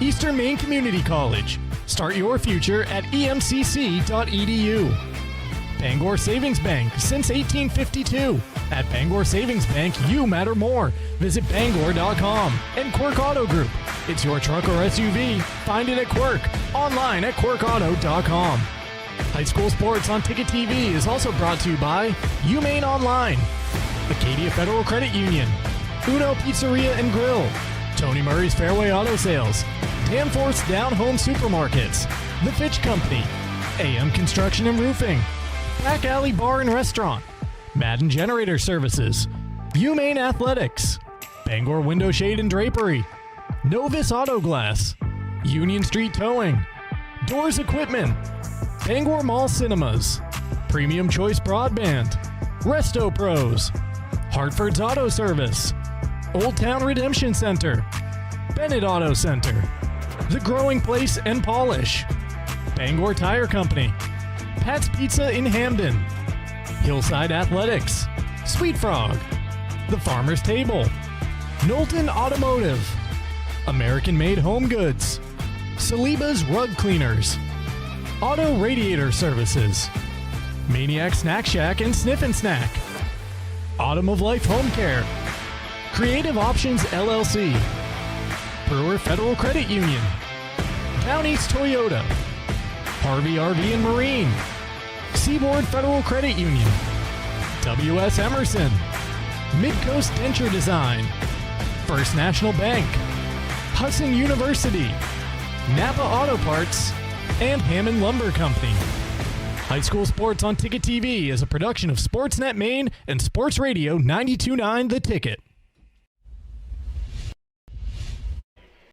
Eastern Maine Community College, start your future at emcc.edu. Bangor Savings Bank, since 1852. At Bangor Savings Bank, you matter more. Visit bangor.com. And Quirk Auto Group, it's your truck or SUV. Find it at Quirk, online at quirkauto.com. High school sports on Ticket TV is also brought to you by UMaine Online, Acadia Federal Credit Union, Uno Pizzeria and Grill, Tony Murray's Fairway Auto Sales, Danforth's Down Home Supermarkets, The Fitch Company, AM Construction and Roofing, Back Alley Bar and Restaurant, Madden Generator Services, UMaine Athletics, Bangor Window Shade and Drapery, Novus Auto Glass, Union Street Towing, Doors Equipment, Bangor Mall Cinemas, Premium Choice Broadband, Resto Pros, Hartford's Auto Service, Old Town Redemption Center, Bennett Auto Center, The Growing Place and Polish, Bangor Tire Company, Pat's Pizza in Hamden, Hillside Athletics, Sweet Frog, The Farmer's Table, Knowlton Automotive, American Made Home Goods, Saliba's Rug Cleaners, Auto Radiator Services, Maniac Snack Shack and Sniff and Snack, Autumn of Life Home Care, Creative Options LLC, Brewer Federal Credit Union, Down East Toyota, Harvey RV and Marine, Seaboard Federal Credit Union, W.S. Emerson, Midcoast Denture Design, First National Bank, Hudson University, Napa Auto Parts, and Hammond Lumber Company. High school sports on Ticket TV is a production of Sportsnet Maine and Sports Radio 92.9 The Ticket.